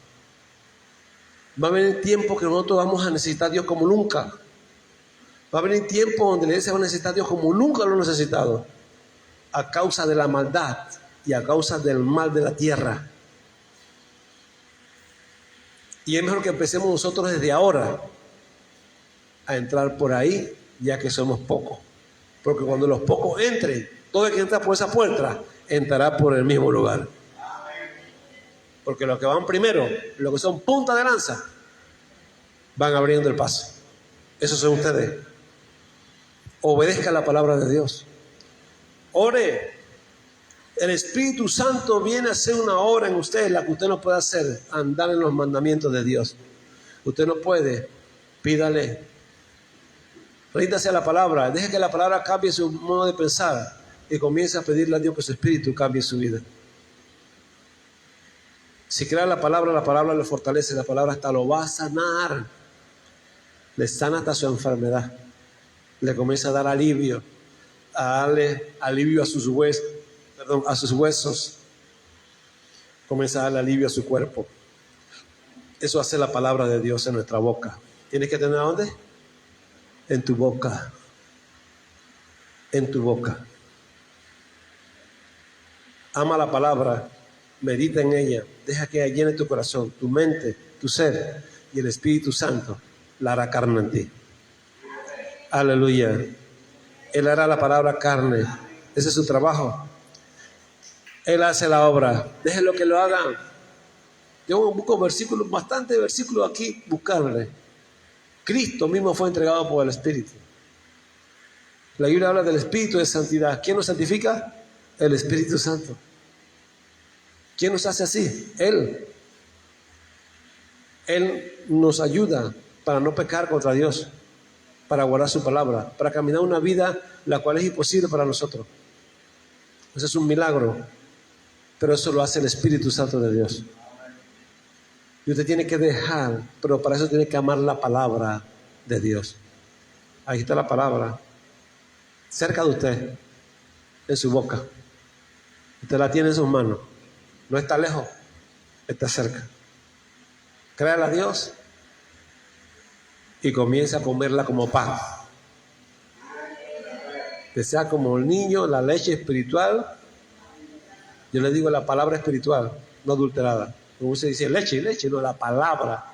Va a venir tiempo que nosotros vamos a necesitar a Dios como nunca. Va a venir tiempo donde la iglesia va a necesitar a Dios como nunca lo ha necesitado, a causa de la maldad y a causa del mal de la tierra. Y es mejor que empecemos nosotros desde ahora a entrar por ahí, ya que somos pocos. Porque cuando los pocos entren, todo el que entra por esa puerta entrará por el mismo lugar. Porque los que van primero, los que son punta de lanza, van abriendo el paso. Esos son ustedes. Obedezca la palabra de Dios. Ore. El Espíritu Santo viene a hacer una obra en ustedes, la que usted no puede hacer, andar en los mandamientos de Dios. Usted no puede, pídale. Ríndase a la palabra, deje que la palabra cambie su modo de pensar y comience a pedirle a Dios que su espíritu cambie su vida. Si crea la palabra le fortalece, la palabra hasta lo va a sanar, le sana hasta su enfermedad, le comienza a dar alivio, a darle alivio a sus huesos, comienza a darle alivio a su cuerpo. Eso hace la palabra de Dios en nuestra boca. ¿Tienes que tener a dónde? En tu boca. En tu boca. Ama la palabra, medita en ella, deja que ella llene tu corazón, tu mente, tu ser, y el Espíritu Santo la hará carne en ti. Aleluya. Él hará la palabra carne. Ese es su trabajo. Él hace la obra. Déjenlo que lo hagan. Yo busco versículos, bastantes versículos aquí, buscarle. Cristo mismo fue entregado por el Espíritu. La Biblia habla del Espíritu de santidad. ¿Quién nos santifica? El Espíritu Santo. ¿Quién nos hace así? Él. Él nos ayuda para no pecar contra Dios, para guardar su palabra, para caminar una vida la cual es imposible para nosotros. Eso es un milagro, pero eso lo hace el Espíritu Santo de Dios. Y usted tiene que dejar, pero para eso tiene que amar la palabra de Dios. Ahí está la palabra, cerca de usted, en su boca. Usted la tiene en sus manos. No está lejos, está cerca. Créala a Dios y comienza a comerla como pan. Que sea como el niño, la leche espiritual. Yo le digo la palabra espiritual, no adulterada. Como se dice leche, no, la palabra.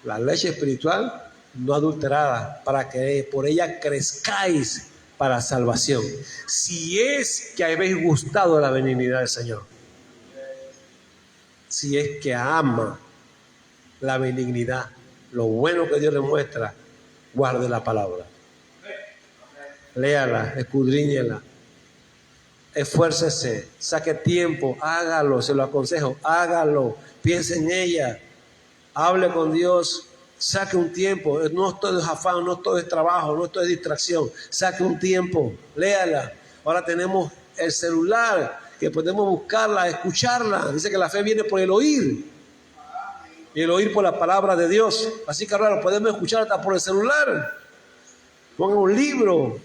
La leche espiritual no adulterada, para que por ella crezcáis para salvación. Si es que habéis gustado de la benignidad del Señor. Si es que ama la benignidad, lo bueno que Dios le muestra, guarde la palabra. Léala, escudriñela, esfuércese, saque tiempo, hágalo, se lo aconsejo, hágalo, piense en ella, hable con Dios, Saque un tiempo. No todo es afán, no todo es trabajo, no todo es distracción. Saque un tiempo, léala. Ahora tenemos el celular, que podemos buscarla, escucharla. Dice que la fe viene por el oír. Y el oír por la palabra de Dios. Así que ahora lo podemos escuchar hasta por el celular. Ponga un libro,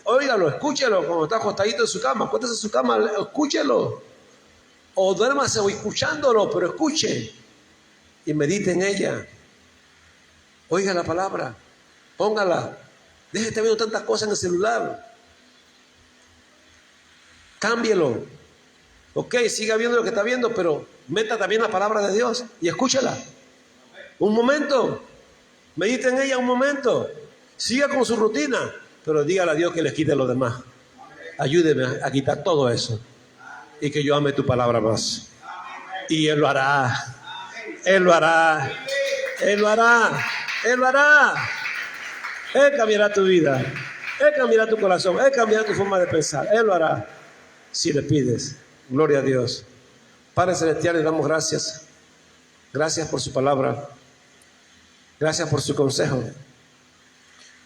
óigalo, escúchelo cuando está acostadito en su cama. Acuérdese en su cama, escúchelo. O duérmase escuchándolo, pero escuche y medite en ella. Oiga la palabra, póngala. Deje de estar viendo tantas cosas en el celular. Cámbielo. Ok, siga viendo lo que está viendo, pero meta también la palabra de Dios y escúchala. Un momento. Medite en ella un momento. Siga con su rutina, pero dígale a Dios que les quite lo demás. Ayúdeme a quitar todo eso. Y que yo ame tu palabra más. Y Él lo hará. Él lo hará. Él lo hará. Él lo hará. Él cambiará tu vida. Él cambiará tu corazón. Él cambiará tu forma de pensar. Él lo hará. Si le pides. Gloria a Dios. Padre Celestial, le damos gracias. Gracias por su palabra. Gracias por su consejo.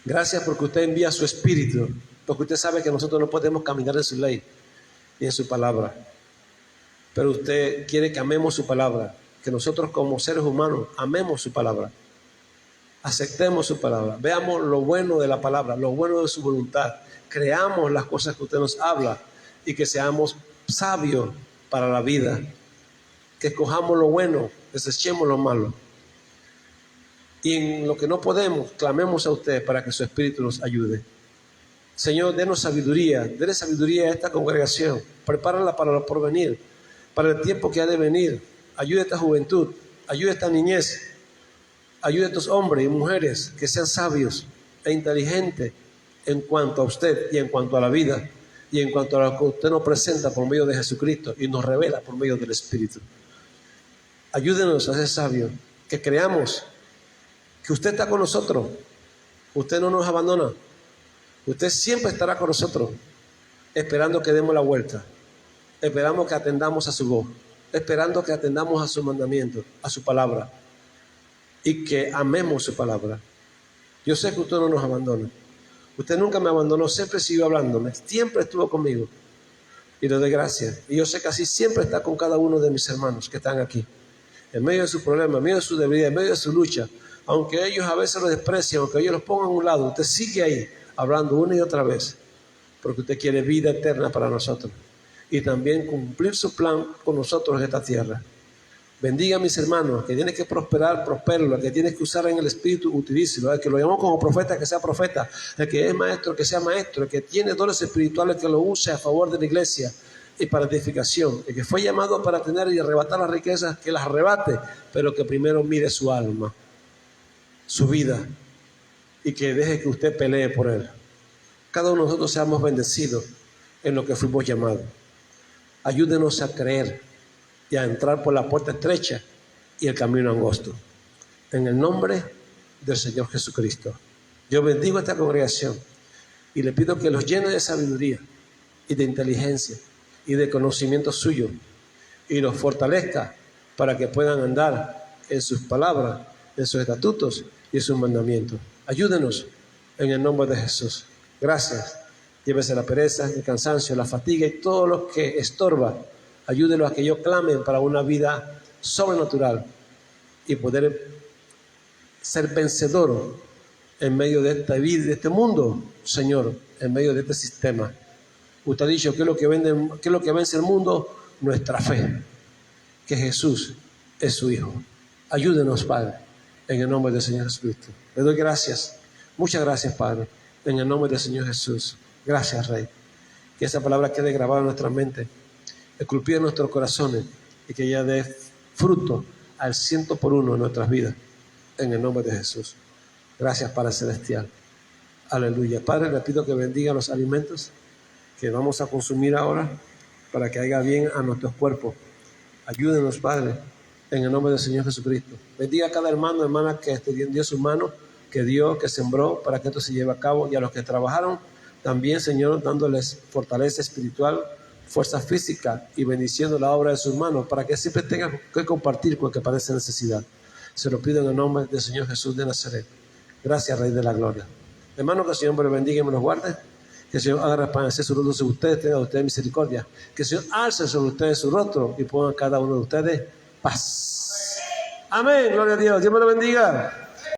Gracias porque usted envía su espíritu. Porque usted sabe que nosotros no podemos caminar en su ley y en su palabra. Pero usted quiere que amemos su palabra. Que nosotros como seres humanos amemos su palabra. Aceptemos su palabra. Veamos lo bueno de la palabra, lo bueno de su voluntad. Creamos las cosas que usted nos habla y que seamos sabios para la vida. Que escojamos lo bueno, desechemos lo malo. Y en lo que no podemos, clamemos a usted para que su espíritu nos ayude. Señor, denos sabiduría, denle sabiduría a esta congregación. Prepárala para lo porvenir, para el tiempo que ha de venir. Ayude a esta juventud, ayude a esta niñez. Ayude a estos hombres y mujeres que sean sabios e inteligentes en cuanto a usted y en cuanto a la vida y en cuanto a lo que usted nos presenta por medio de Jesucristo y nos revela por medio del Espíritu. Ayúdenos a ser sabios, que creamos que usted está con nosotros. Usted no nos abandona. Usted siempre estará con nosotros, esperando que demos la vuelta, esperando que atendamos a su voz, esperando que atendamos a su mandamiento, a su palabra. Y que amemos su palabra. Yo sé que usted no nos abandona. Usted nunca me abandonó, siempre siguió hablándome, siempre estuvo conmigo. Y le doy gracias. Y yo sé que así siempre está con cada uno de mis hermanos que están aquí. En medio de sus problemas, en medio de su debilidad, en medio de su lucha. Aunque ellos a veces lo desprecian, aunque ellos los pongan a un lado, usted sigue ahí, hablando una y otra vez. Porque usted quiere vida eterna para nosotros. Y también cumplir su plan con nosotros en esta tierra. Bendiga a mis hermanos, que tiene que prosperar, prospéralo, que tiene que usar en el espíritu, utilícelo, el que lo llamó como profeta, que sea profeta, el que es maestro, que sea maestro, el que tiene dones espirituales, que lo use a favor de la iglesia y para edificación, el que fue llamado para tener y arrebatar las riquezas, que las arrebate, pero que primero mire su alma, su vida, y que deje que usted pelee por él. Cada uno de nosotros seamos bendecidos en lo que fuimos llamados. Ayúdenos a creer y a entrar por la puerta estrecha y el camino angosto. En el nombre del Señor Jesucristo. Yo bendigo a esta congregación y le pido que los llene de sabiduría y de inteligencia y de conocimiento suyo y los fortalezca para que puedan andar en sus palabras, en sus estatutos y en sus mandamientos. Ayúdenos en el nombre de Jesús. Gracias. Llévese la pereza, el cansancio, la fatiga y todo lo que estorba. Ayúdelos a que ellos clamen para una vida sobrenatural y poder ser vencedor en medio de esta vida, de este mundo, Señor, en medio de este sistema. Usted ha dicho que es lo que vence el mundo, nuestra fe, que Jesús es su Hijo. Ayúdenos, Padre, en el nombre del Señor Jesucristo. Le doy gracias, muchas gracias, Padre, en el nombre del Señor Jesús. Gracias, Rey. Que esa palabra quede grabada en nuestra mente, esculpida en nuestros corazones y que ella dé fruto al 100% en nuestras vidas, en el nombre de Jesús. Gracias, Padre Celestial. Aleluya. Padre, le pido que bendiga los alimentos que vamos a consumir ahora para que haga bien a nuestros cuerpos. Ayúdenos, Padre, en el nombre del Señor Jesucristo. Bendiga a cada hermano, hermana que dio su mano, que dio, que sembró para que esto se lleve a cabo, y a los que trabajaron también, Señor, dándoles fortaleza espiritual, fuerza física y bendiciendo la obra de sus manos para que siempre tengan que compartir con el que padece necesidad. Se lo pido en el nombre del Señor Jesús de Nazaret. Gracias, Rey de la Gloria. Hermano, que el Señor me los bendiga y me los guarde. Que el Señor haga resplandecer su rostro sobre ustedes, tenga de ustedes misericordia. Que el Señor alce sobre ustedes su rostro y ponga a cada uno de ustedes paz. Amén, gloria a Dios. Dios me lo bendiga.